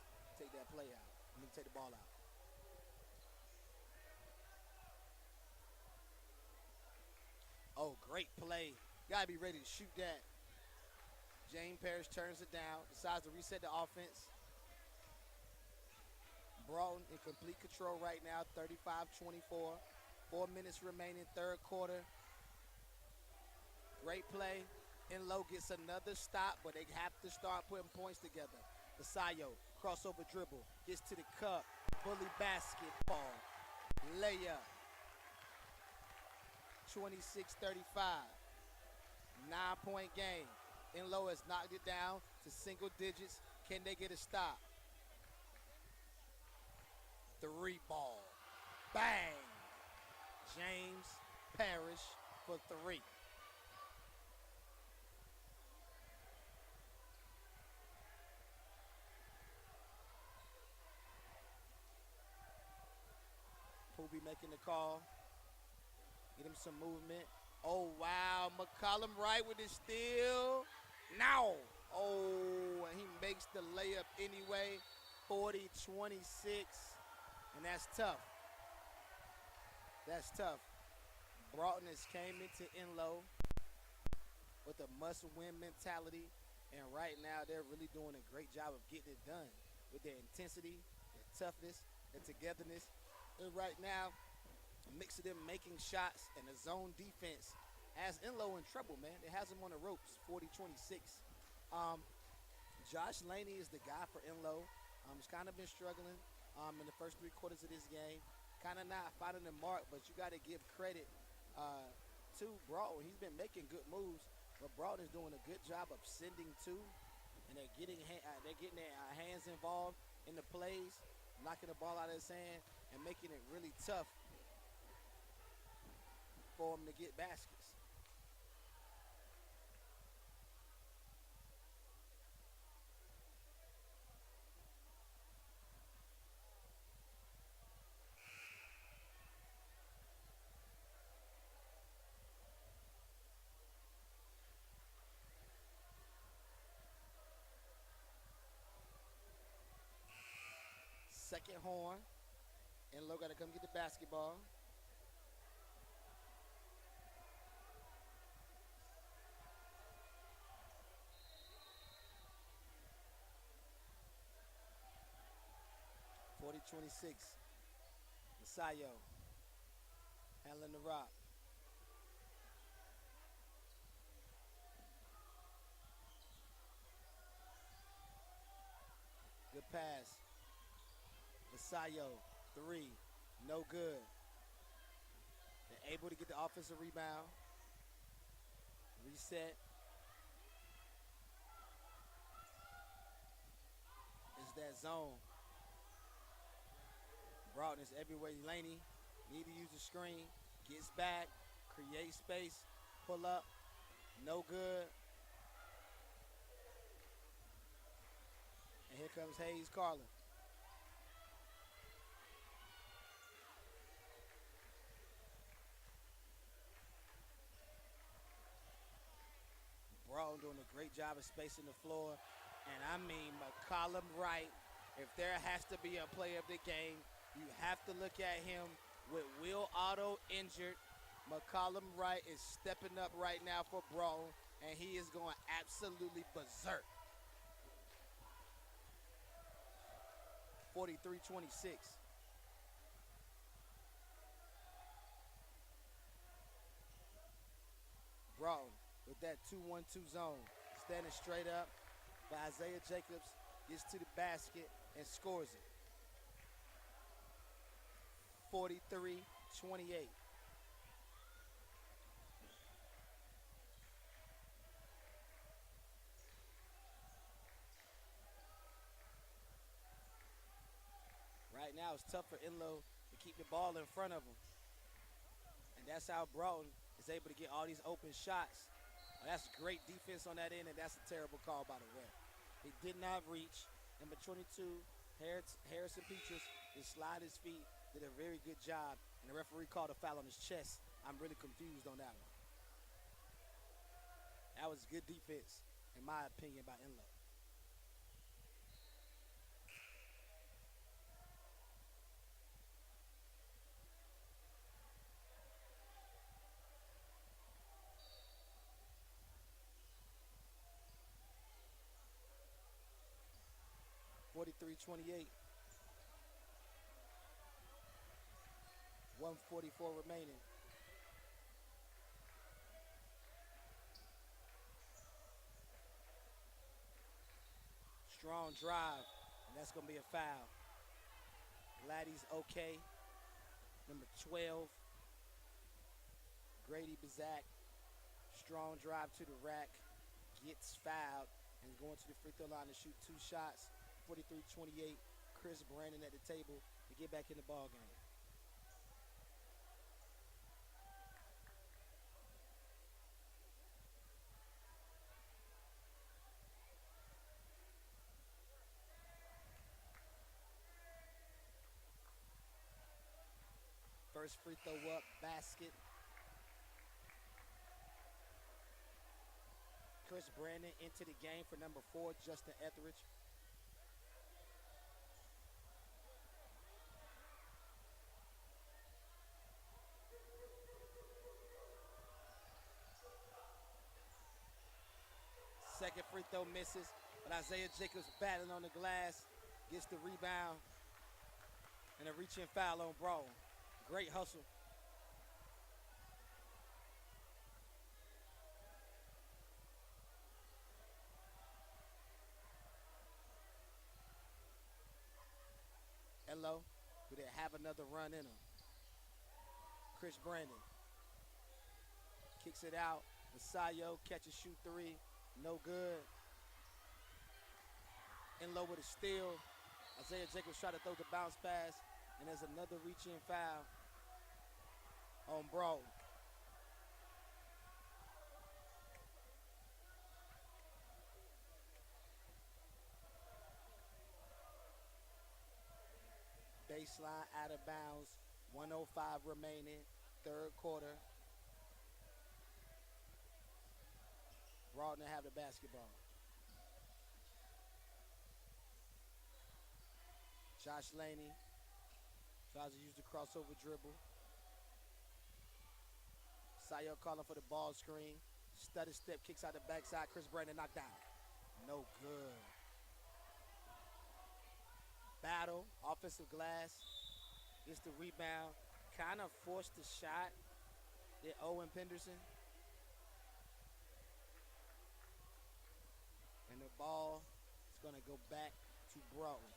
play out. I mean, take the ball out. Oh, great play. Got to be ready to shoot that. James Parrish turns it down, decides to reset the offense. Broughton in complete control right now, 35-24. 4 minutes remaining, third quarter. Great play. Enloe gets another stop, but they have to start putting points together. Vasayo, crossover dribble, gets to the cup. Bully basketball. Layup. 26-35. 9-point game. Enloe has knocked it down to single digits. Can they get a stop? 3 ball. Bang! James Parrish for 3. Poobie making the call. Get him some movement. Oh, wow. McCollum Wright with his steal. Now. Oh, and he makes the layup anyway. 40-26. And that's tough. That's tough. Broughton has came into Enloe with a must-win mentality. And right now, they're really doing a great job of getting it done with their intensity, their toughness, their togetherness. And right now, a mix of them making shots and a zone defense has Enloe in trouble, man. It has them on the ropes, 40-26. Josh Laney is the guy for Enloe. He's kind of been struggling in the first 3 quarters of this game. Kind of not finding the mark, but you got to give credit to Broughton. He's been making good moves, but Broughton is doing a good job of sending two, and they're getting their hands involved in the plays, knocking the ball out of his hand, and making it really tough for him to get baskets. Second horn. Enloe got to come get the basketball. (40-26). Vasayo handling the rock. Good pass. Vasayo, 3, no good. They're able to get the offensive rebound. Reset. It's that zone. Broughton is everywhere. Laney need to use the screen. Gets back, creates space, pull up, no good. And here comes Hayes Carlin. Broughton doing a great job of spacing the floor. And I mean, McCollum Wright, if there has to be a play of the game, you have to look at him with Will Otto injured. McCollum Wright is stepping up right now for Broughton, and he is going absolutely berserk. 43-26. Broughton with that 2-1-2 zone. Standing straight up, but Isaiah Jacobs gets to the basket and scores it. 43-28. Right now it's tough for Enloe to keep the ball in front of him. And that's how Broughton is able to get all these open shots. That's great defense on that end, and that's a terrible call by the ref. He did not reach. Number 22, Harrison Petrus, just slide his feet, did a very good job, and the referee called a foul on his chest. I'm really confused on that one. That was good defense, in my opinion, by Enloe. 43-28. 1:44 remaining. Strong drive, and that's going to be a foul. Laddie's okay. Number 12, Grady Bazak. Strong drive to the rack, gets fouled, and going to the free throw line to shoot 2 shots. 43-28. Chris Brandon at the table to get back in the ball game. First free throw up, basket. Chris Brandon into the game for number 4, Justin Etheridge. Second free throw misses, but Isaiah Jacobs battling on the glass, gets the rebound, and a reach-in foul on Broughton. Great hustle. Enloe, who didn't have another run in him. Chris Brandon kicks it out. Masayo, catch and shoot 3, no good. Enloe with a steal. Isaiah Jacobs tried to throw the bounce pass, and there's another reach-in foul on Broughton. Baseline out of bounds, 1:05 remaining, third quarter. Broughton to have the basketball. Josh Laney tries to use the crossover dribble. Sayo calling for the ball screen. Stutter step, kicks out the backside. Chris Brandon knocked down. No good. Battle, offensive glass. Gets the rebound. Kind of forced the shot. Did Owen Penderson. And the ball is going to go back to Broughton.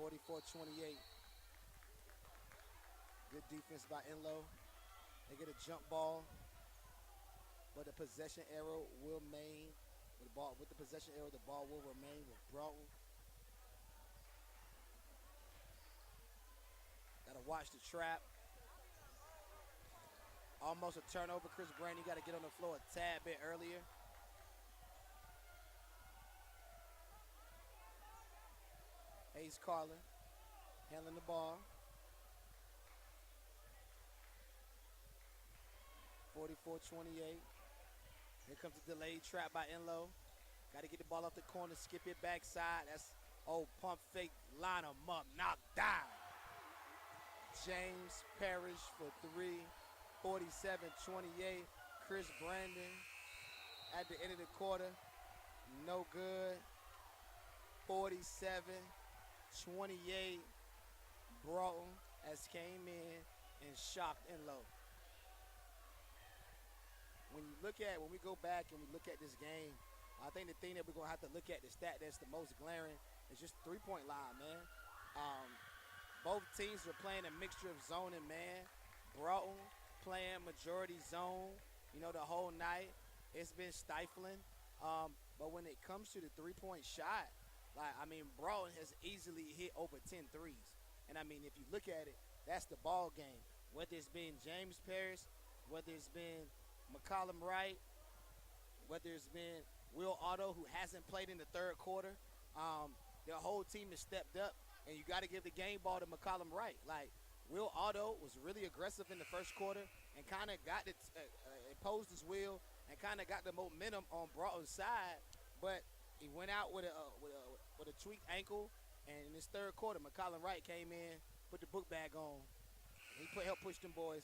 (44-28). Good defense by Enloe. They get a jump ball, but the possession arrow will remain. With the possession arrow, the ball will remain with Broughton. Gotta watch the trap. Almost a turnover. Chris Brandon got to get on the floor a tad bit earlier. Hayes Carlin handling the ball. 44-28. Here comes the delayed trap by Enloe. Got to get the ball off the corner, skip it backside. That's pump fake, line him up, knocked down. James Parrish for 3. 47-28. Chris Brandon at the end of the quarter, no good. 47-28. Broughton has came in and shocked Enloe. When we go back and we look at this game, I think the thing that we're going to have to look at, the stat that's the most glaring, is just three-point line, man. Both teams are playing a mixture of zone and man. Broughton playing majority zone, the whole night. It's been stifling. But when it comes to the three-point shot, Broughton has easily hit over 10 threes. And, if you look at it, that's the ball game. Whether it's been James Parrish, whether it's been McCollum Wright, whether it's been Will Otto, who hasn't played in the third quarter, their whole team has stepped up, and you got to give the game ball to McCollum Wright. Will Otto was really aggressive in the first quarter and kind of got it, imposed his will and kind of got the momentum on Broughton's side, but he went out with a tweaked ankle, and in his third quarter, McCollum Wright came in, put the book bag on. He helped push them boys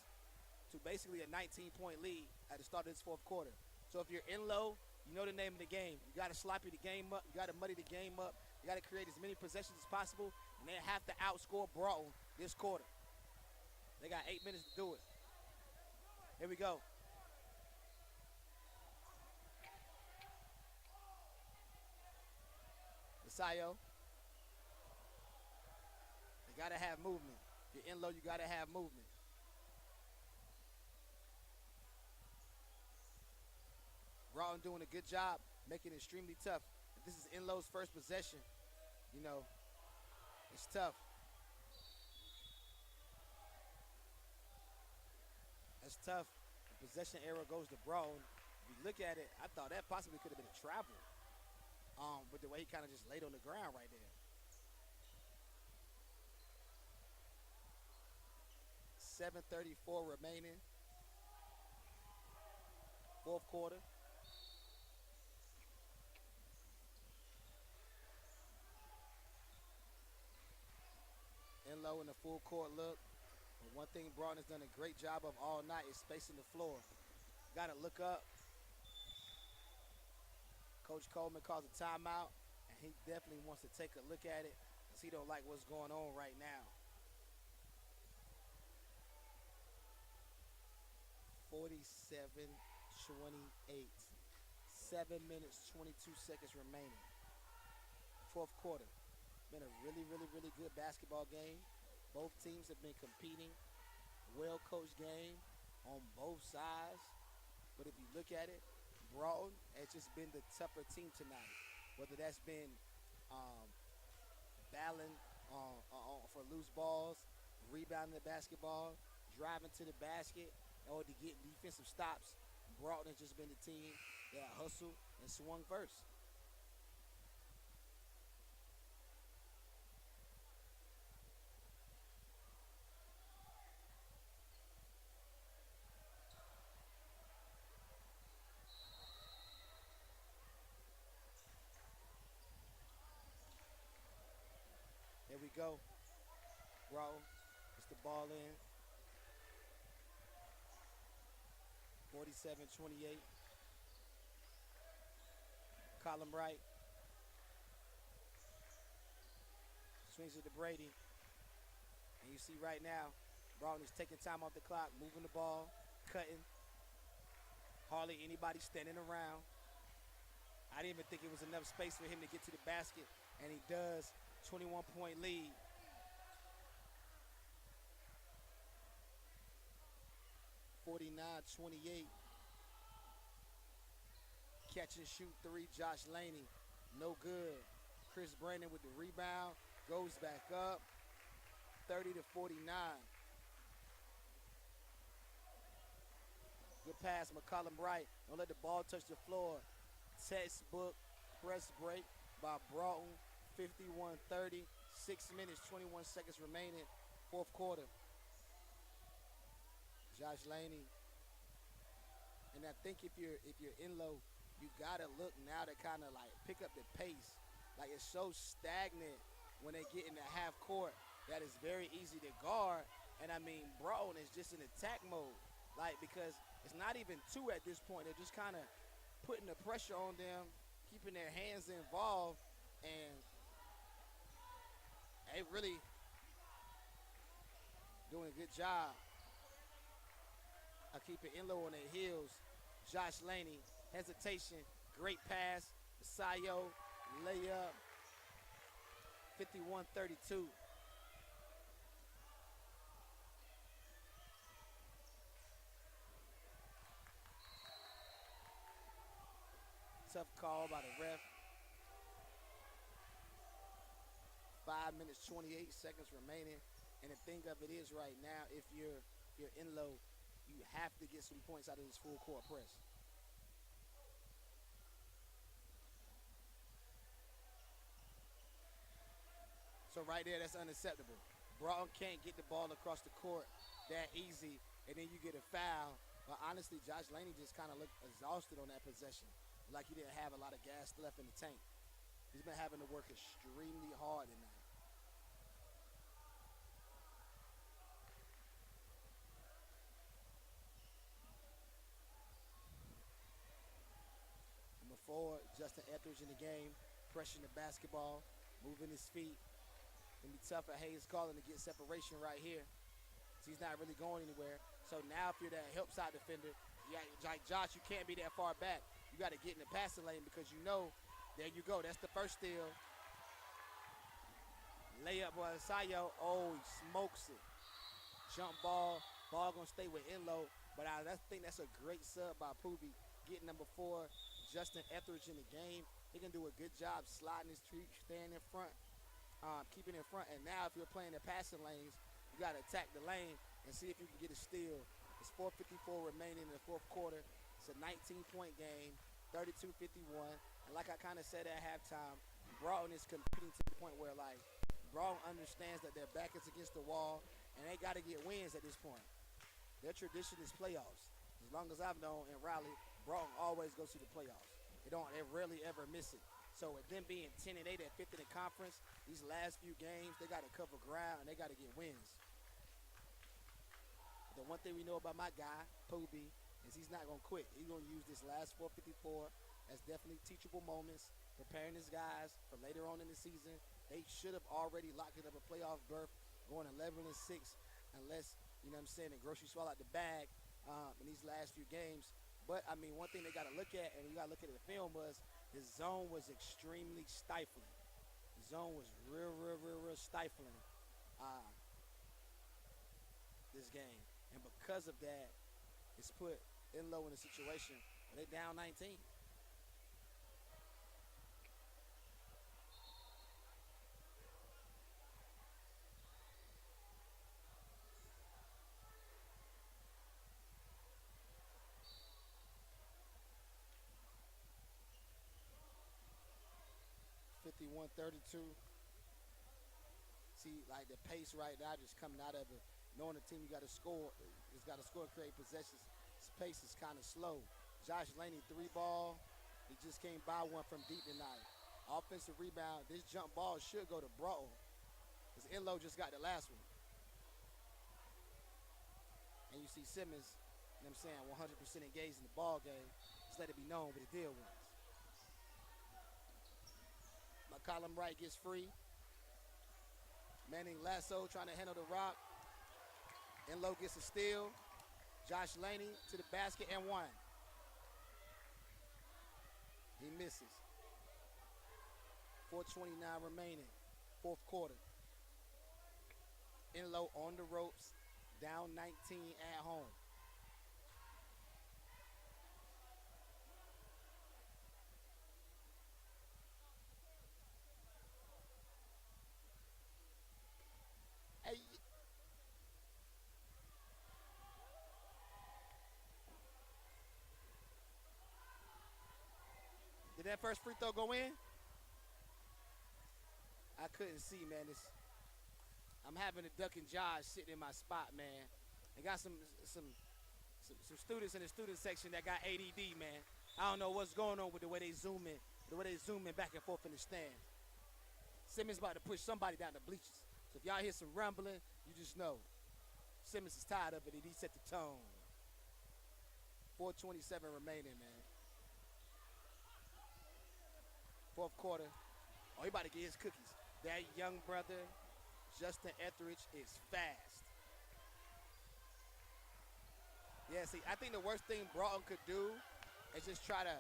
to to basically a 19-point lead at the start of this fourth quarter. So if you're Enloe, you know the name of the game. You got to sloppy the game up. You got to muddy the game up. You got to create as many possessions as possible, and they have to outscore Broughton this quarter. They got 8 minutes to do it. Here we go. Sayo. They got to have movement. If you're Enloe, you got to have movement. Broughton doing a good job, making it extremely tough. If this is Enloe's first possession, you know, it's tough. That's tough. The possession error goes to Broughton. If you look at it, I thought that possibly could have been a travel. With the way he kind of just laid on the ground right there. 7:34 remaining. Fourth quarter. Enloe in the full court look. But one thing Broughton has done a great job of all night is spacing the floor. Got to look up. Coach Coleman calls a timeout, and he definitely wants to take a look at it because he don't like what's going on right now. 47-28. 7 minutes, 22 seconds remaining. Fourth quarter. Been a really, really, really good basketball game. Both teams have been competing. Well-coached game on both sides. But if you look at it, Broughton has just been the tougher team tonight. Whether that's been battling for loose balls, rebounding the basketball, driving to the basket, or to get defensive stops, Broughton has just been the team that hustled and swung first. There we go. Broughton puts the ball in. 47-28. Colin Wright. Swings it to Brady. And you see right now, Broughton is taking time off the clock, moving the ball, cutting. Hardly anybody standing around. I didn't even think it was enough space for him to get to the basket, and he does. 21-point lead. (49-28). Catch and shoot three, Josh Laney. No good. Chris Brandon with the rebound. Goes back up. 30-49. Good pass, McCollum Wright. Don't let the ball touch the floor. Textbook press break by Broughton. 51-30. 6 minutes, 21 seconds remaining. Fourth quarter. Josh Laney. And I think if you're Enloe, you gotta look now to kind of like pick up the pace. Like it's so stagnant when they get in the half court that it's very easy to guard. And I mean, Broughton is just in attack mode. Like, because it's not even two at this point. They're just kind of putting the pressure on them, keeping their hands involved, and they really doing a good job of keeping Enloe on their heels. Josh Laney, hesitation, great pass. Sayo, layup, 51-32. Tough call by the ref. 5 minutes, 28 seconds remaining. And the thing of it is right now, if you're Enloe, you have to get some points out of this full court press. So right there, that's unacceptable. Broughton can't get the ball across the court that easy, and then you get a foul. But honestly, Josh Laney just kind of looked exhausted on that possession, like he didn't have a lot of gas left in the tank. He's been having to work extremely hard tonight. Justin Etheridge in the game, pressuring the basketball, moving his feet. Gonna be tough for Hayes Garland to get separation right here. So he's not really going anywhere. So now if you're that help side defender, like Josh, you can't be that far back. You got to get in the passing lane because you know, there you go. That's the first steal. Layup by Sayo. Oh, he smokes it. Jump ball. Ball going to stay with Enloe. But I think that's a great sub by Poobie. Getting number 4, Justin Etheridge in the game. He can do a good job sliding his feet, staying in front, keeping in front. And now if you're playing the passing lanes, you got to attack the lane and see if you can get a steal. It's 4:54 remaining in the fourth quarter. It's a 19-point game, 32-51. And like I kind of said at halftime, Broughton is competing to the point where, like, Broughton understands that their back is against the wall, and they got to get wins at this point. Their tradition is playoffs. As long as I've known in Raleigh, Broughton always goes to the playoffs. They rarely ever miss it. So with them being 10-8 at 5th in the conference, these last few games, they got to cover ground, and they got to get wins. The one thing we know about my guy, Poobie, is he's not going to quit. He's going to use this last 4:54 as definitely teachable moments, preparing his guys for later on in the season. They should have already locked it up a playoff berth, going 11-6, unless, you know what I'm saying, the grocery swallow out the bag in these last few games. But, I mean, one thing they got to look at, and you got to look at the film, was the zone was extremely stifling. The zone was real stifling this game. And because of that, it's put Enloe in a situation where they down 19. (51-32). See, like the pace right now just coming out of it. Knowing the team you got to score, it's got to score, create possessions. His pace is kind of slow. Josh Laney, 3-ball. He just came by one from deep tonight. Offensive rebound. This jump ball should go to Broughton, because Enloe just got the last one. And you see Simmons, you know what I'm saying, 100% engaged in the ball game. Just let it be known what the deal was. McCollum Wright gets free. Manning Lasso trying to handle the rock. Enloe gets a steal. Josh Laney to the basket and one. He misses. 4:29 remaining, fourth quarter. Enloe on the ropes, down 19 at home. Hey, did that first free throw go in? I couldn't see, man. I'm having a duck and Josh sitting in my spot, man. I got some students in the student section that got ADD, man. I don't know what's going on with the way they zoom in back and forth in the stand. Simmons about to push somebody down the bleachers. So if y'all hear some rumbling, you just know Simmons is tired of it, and he set the tone. 4:27 remaining, man. Fourth quarter. Oh, he about to get his cookies. That young brother, Justin Etheridge, is fast. Yeah, see, I think the worst thing Broughton could do is just try to,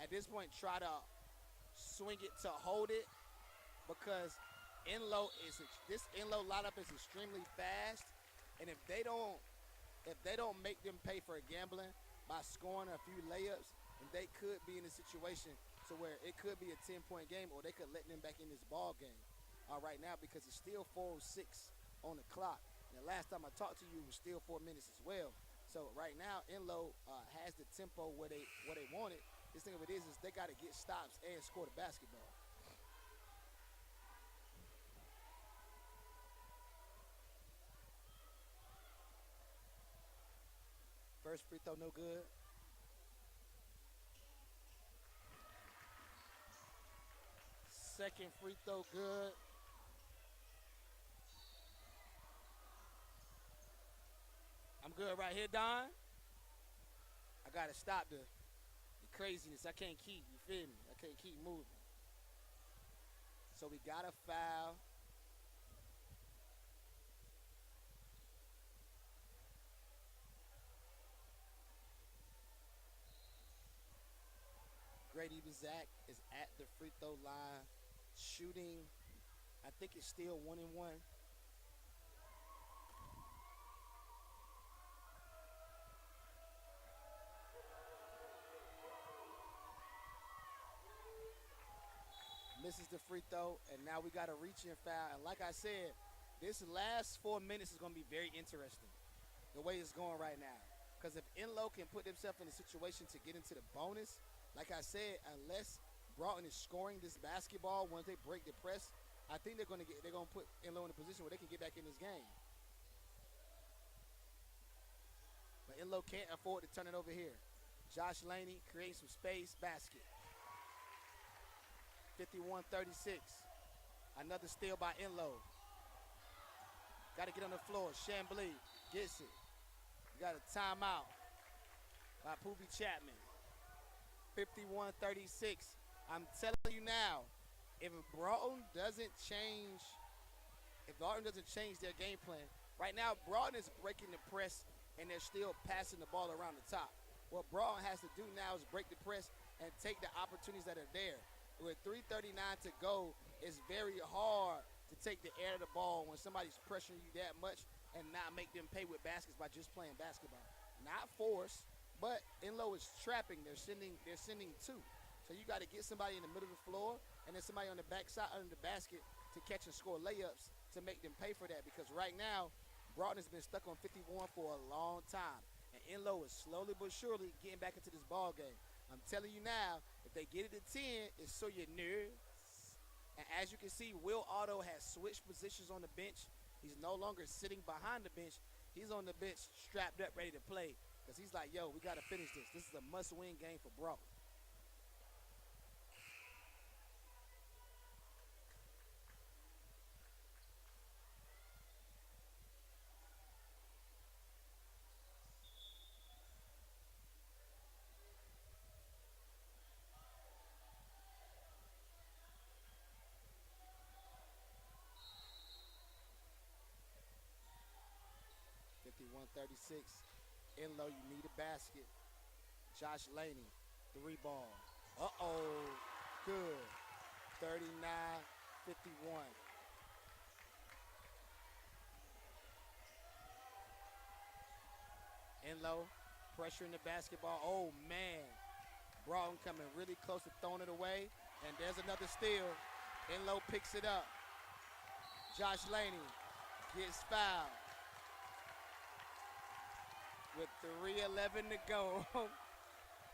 at this point, try to swing it to hold it, because this Enloe lineup is extremely fast, and if they don't make them pay for gambling by scoring a few layups, then they could be in a situation to where it could be a 10-point game, or they could let them back in this ball game right now, because it's still 4:06 on the clock. And the last time I talked to you, it was still 4 minutes as well. So right now, Enloe has the tempo where they want it. This thing of it is they got to get stops and score the basketball. First free throw, no good. Second free throw, good. I'm good right here, Don. I got to stop the craziness. I can't keep, you feel me? I can't keep moving. So we got a foul. Grady Bazak is at the free throw line, shooting. I think it's still 1-1. Misses the free throw, and now we got a reach-in foul. And like I said, this last 4 minutes is going to be very interesting, the way it's going right now. Because if Enloe can put themselves in a situation to get into the bonus, like I said, unless Broughton is scoring this basketball once they break the press, I think they're going to put Enloe in a position where they can get back in this game. But Enloe can't afford to turn it over here. Josh Laney creates some space, basket. 51-36. Another steal by Enloe. Got to get on the floor. Chambly gets it. We got a timeout by Poobie Chapman. 51-36. I'm telling you now, if Broughton doesn't change their game plan, right now Broughton is breaking the press and they're still passing the ball around the top. What Broughton has to do now is break the press and take the opportunities that are there. With 3:39 to go, it's very hard to take the air of the ball when somebody's pressuring you that much and not make them pay with baskets by just playing basketball. Not force, but Enloe is trapping. They're sending two. So you got to get somebody in the middle of the floor and then somebody on the backside under the basket to catch and score layups to make them pay for that. Because right now, Broughton has been stuck on 51 for a long time. And Enloe is slowly but surely getting back into this ball game. I'm telling you now, if they get it to 10, it's so you're nervous. And as you can see, Will Otto has switched positions on the bench. He's no longer sitting behind the bench. He's on the bench strapped up, ready to play. Because he's like, yo, we got to finish this. This is a must-win game for Broughton. One 36. Enloe, you need a basket. Josh Laney, 3 ball. Uh-oh. Good. 39-51. Enloe, pressuring the basketball. Oh, man. Broughton coming really close to throwing it away. And there's another steal. Enloe picks it up. Josh Laney gets fouled. With 3:11 to go,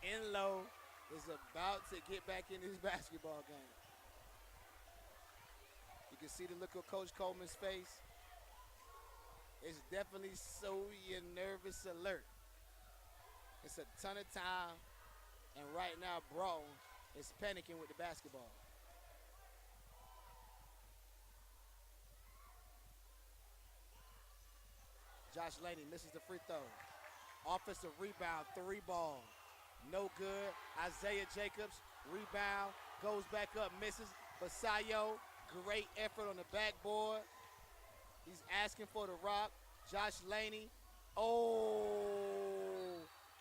Enloe is about to get back in this basketball game. You can see the look of Coach Coleman's face. It's definitely so you're nervous alert. It's a ton of time, and right now Broughton is panicking with the basketball. Josh Laney misses the free throw. Offensive rebound, 3 ball. No good. Isaiah Jacobs, rebound, goes back up, misses. Basayo, great effort on the backboard. He's asking for the rock. Josh Laney. Oh,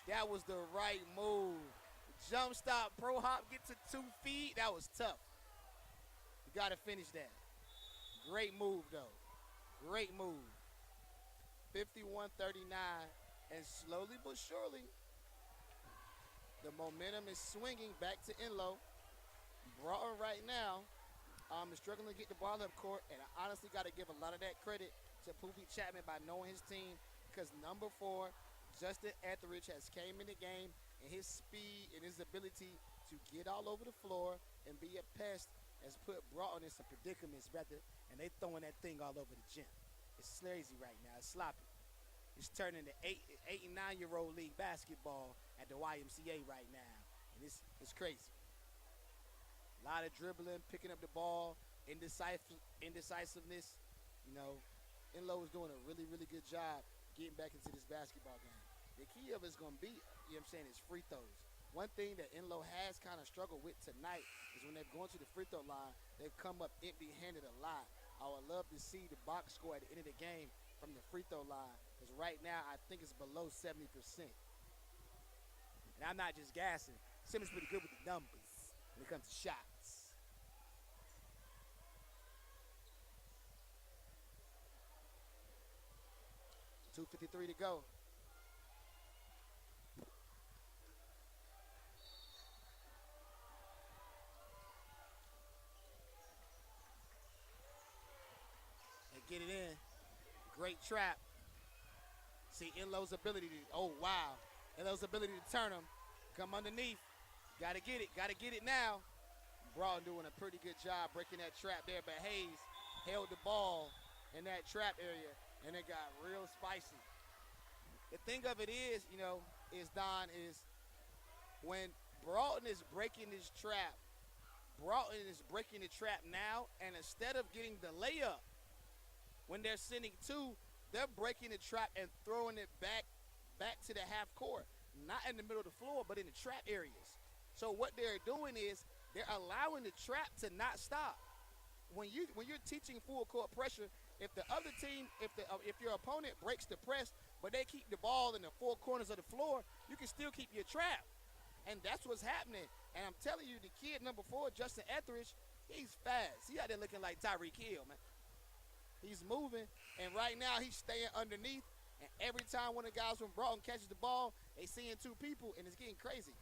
that was the right move. Jump stop, pro hop, get to 2 feet. That was tough. You got to finish that. Great move, though. Great move. 51-39. And slowly but surely, the momentum is swinging back to Enloe. Broughton right now is struggling to get the ball up court, and I honestly got to give a lot of that credit to Poobie Chapman by knowing his team, because number 4, Justin Etheridge, has came in the game, and his speed and his ability to get all over the floor and be a pest has put Broughton in some predicaments, brother, and they throwing that thing all over the gym. It's lazy right now. It's sloppy. It's turning to 8 and 9-year-old league basketball at the YMCA right now. And it's crazy. A lot of dribbling, picking up the ball, indecisiveness. You know, Enloe is doing a really, really good job getting back into this basketball game. The key of it is going to be, you know what I'm saying, is free throws. One thing that Enloe has kind of struggled with tonight is when they're going to the free throw line, they've come up empty-handed a lot. I would love to see the box score at the end of the game from the free throw line, because right now I think it's below 70%. And I'm not just gassing. Simmons pretty good with the numbers when it comes to shots. 2:53 to go. And get it in. Great trap. See Enloe's ability to, oh wow. Enloe's ability to turn him. Come underneath. Gotta get it now. Broughton doing a pretty good job breaking that trap there, but Hayes held the ball in that trap area, and it got real spicy. The thing of it is, Don, is when Broughton is breaking this trap, Broughton is breaking the trap now, and instead of getting the layup, when they're sending two, they're breaking the trap and throwing it back to the half court, not in the middle of the floor, but in the trap areas. So what they're doing is they're allowing the trap to not stop. When you're teaching full court pressure, if the other team, if your opponent breaks the press, but they keep the ball in the four corners of the floor, you can still keep your trap. And that's what's happening. And I'm telling you, the kid number 4, Justin Etheridge, he's fast. He out there looking like Tyreek Hill, man. He's moving, and right now he's staying underneath. And every time one of the guys from Broughton catches the ball, they seeing two people, and it's getting crazy.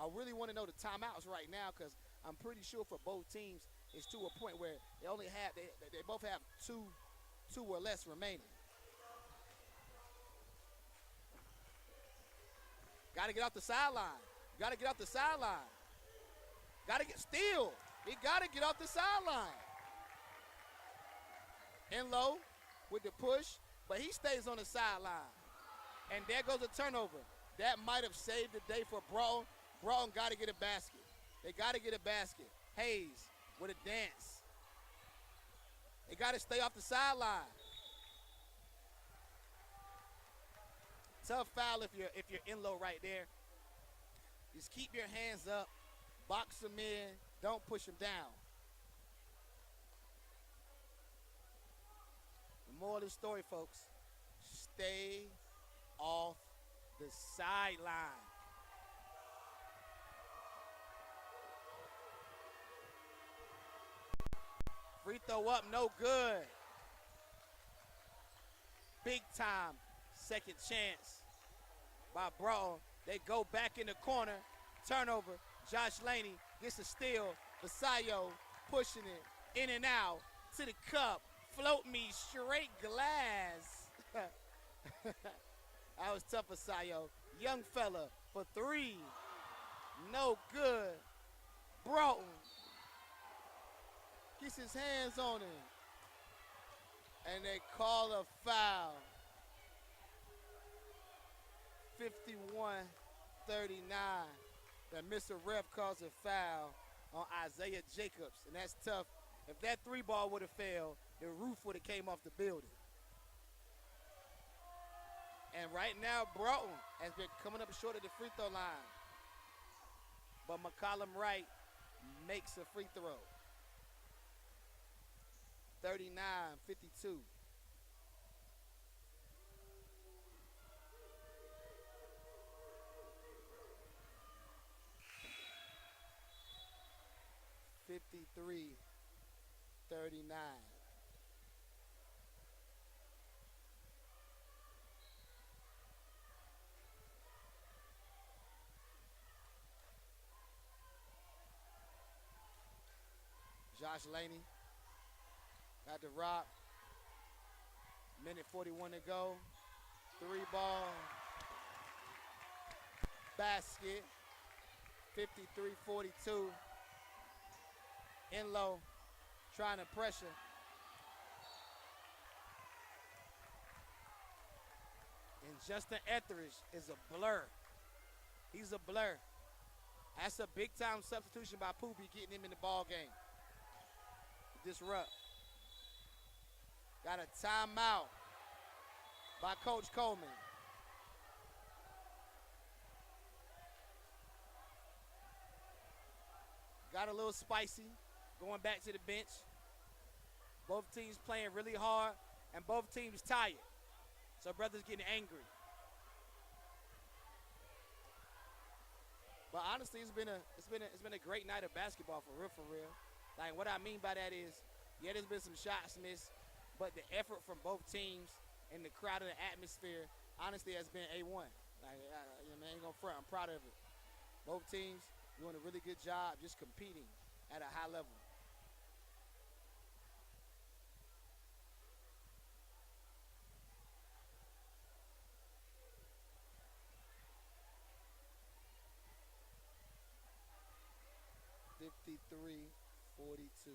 I really want to know the timeouts right now, because I'm pretty sure for both teams it's to a point where they both have two or less remaining. Got to get off the sideline. Got to get off the sideline. Got to get still. He got to get off the sideline. Enloe with the push, but he stays on the sideline. And there goes a turnover. That might have saved the day for Broughton. Broughton got to get a basket. They got to get a basket. Hayes with a dance. They got to stay off the sideline. Tough foul if you're Enloe right there. Just keep your hands up, box them in, don't push them down. The moral of the story, folks, stay off the sideline. Free throw up, no good. Big time second chance by Broughton. They go back in the corner. Turnover. Josh Laney gets a steal. Vasayo pushing it in and out to the cup. Float me straight glass. That was tough, Vasayo. Young fella for 3. No good. Broughton gets his hands on him. And they call a foul. 51-39. The Mr. Ref calls a foul on Isaiah Jacobs. And that's tough. If that 3-ball would have failed, the roof would have came off the building. And right now, Broughton has been coming up short of the free throw line. But McCollum Wright makes a free throw. 39-52. $53-39. Josh Laney got the rock. Minute 41 to go. 3-ball. Basket. 53-42. Enloe trying to pressure. And Justin Etheridge is a blur. He's a blur. That's a big-time substitution by Poopy, getting him in the ball game. Disrupt. Got a timeout by Coach Coleman. got a little spicy going back to the bench. Both teams playing really hard, and both teams tired. So brothers getting angry. But honestly, it's been a great night of basketball for real, for real. Like what I mean by that is, yeah, there's been some shots missed, but the effort from both teams and the crowd and the atmosphere, honestly, has been A1. Like I ain't gonna front. I'm proud of it. Both teams doing a really good job, just competing at a high level. Fifty-three, 42.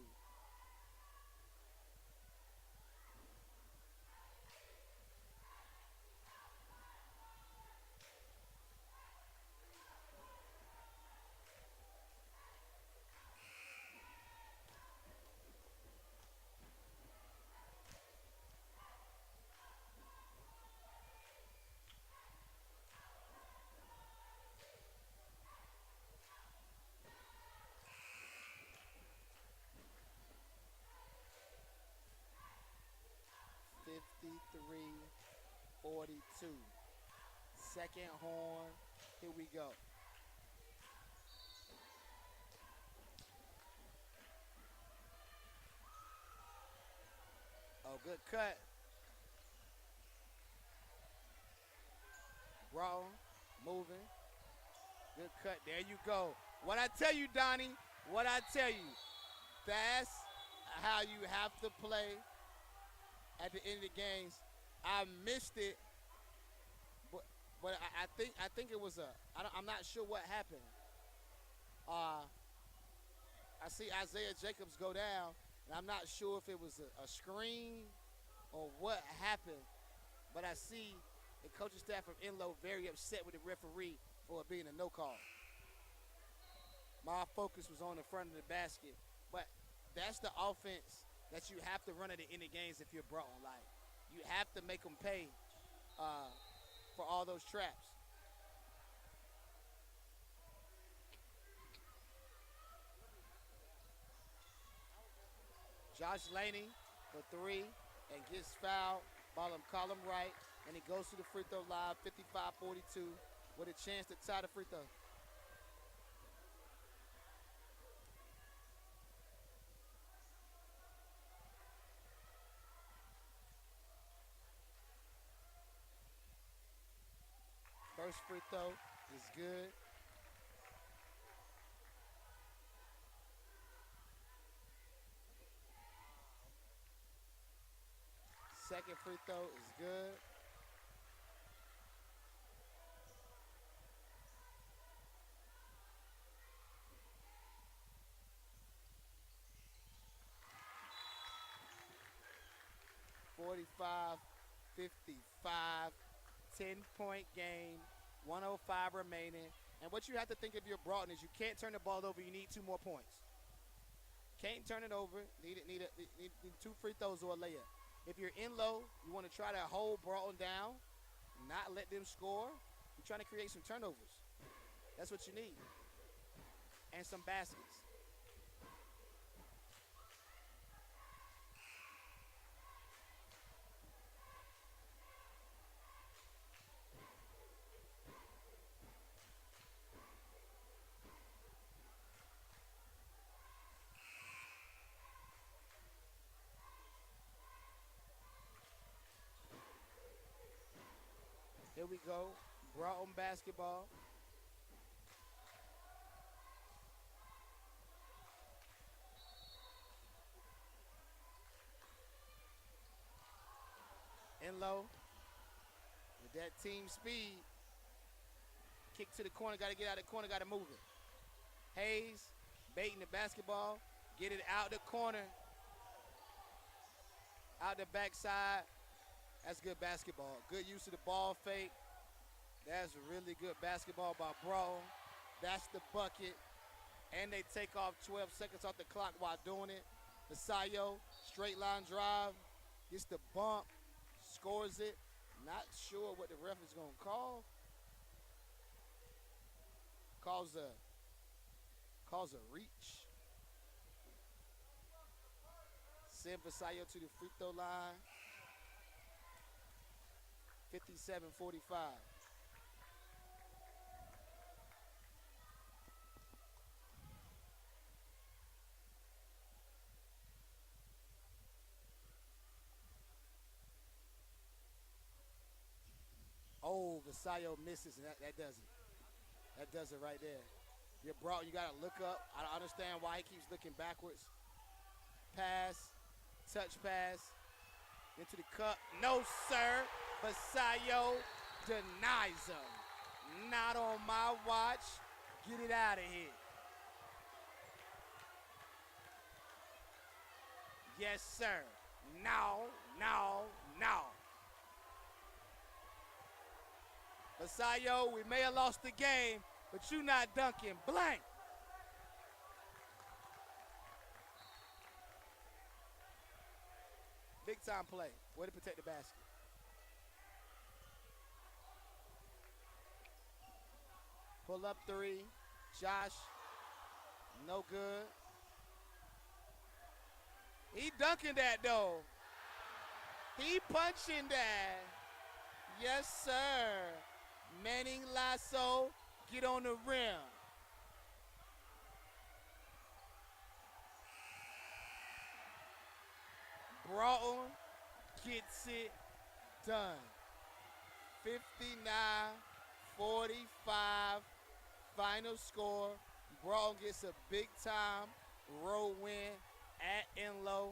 53, 42. Second horn. Here we go. Oh, good cut. Broughton, moving. Good cut. There you go. What I tell you, Donnie, what I tell you, that's how you have to play at the end of the games. I missed it, but I think it was I'm not sure what happened. I see Isaiah Jacobs go down, and I'm not sure if it was a screen or what happened, but I see the coaching staff from Enloe very upset with the referee for it being a no call. My focus was on the front of the basket, but that's the offense that you have to run at the end of games if you're Broughton. Like, you have to make them pay for all those traps. Josh Laney for three and gets fouled. Call him right, and he goes to the free throw line, 55-42, with a chance to tie the free throw. First free throw is good. Second free throw is good. (45, 55), 10-point game, 105 remaining. And what you have to think if you're Broughton is you can't turn the ball over. You need 2 more points. Can't turn it over. Need two free throws or a layup. If you're Enloe, you want to try to hold Broughton down, not let them score. You're trying to create some turnovers. That's what you need. And some baskets. Here we go. Broughton basketball. Enloe with that team speed. Kick to the corner. Got to get out of the corner. Got to move it. Hayes baiting the basketball. Get it out the corner. Out the backside. That's good basketball. Good use of the ball fake. That's really good basketball by Broughton. That's the bucket. And they take off 12 seconds off the clock while doing it. Masayo, straight line drive, gets the bump, scores it. Not sure what the ref is going to call. Calls a reach. Send Vasayo to the free throw line. 57-45. Oh, Vasayo misses, and that does it. That does it right there. You're brought. You got to look up. I don't understand why he keeps looking backwards. Pass, touch pass, into the cup. No, sir. Vasayo denies him. Not on my watch. Get it out of here. Yes, sir. Now, now, now. Vasayo, we may have lost the game, but you not dunking blank. Big time play. Way to protect the basket. Pull up three. Josh, no good. He dunking that though. He punching that. Yes, sir. Manning Lasso, get on the rim. Broughton gets it done. 59-45 final score. Broughton gets a big time road win at Enloe.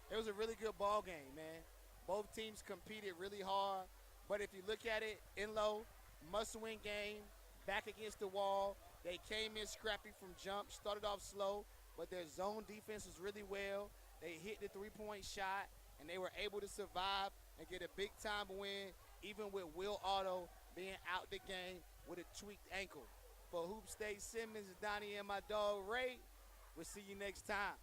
It was a really good ball game, man. Both teams competed really hard. But if you look at it, Enloe, must-win game, back against the wall. They came in scrappy from jump, started off slow, but their zone defense was really well. They hit the three-point shot, and they were able to survive and get a big-time win, even with Will Otto being out the game with a tweaked ankle. For Hoop State Simmons, Donnie, and my dog Ray, we'll see you next time.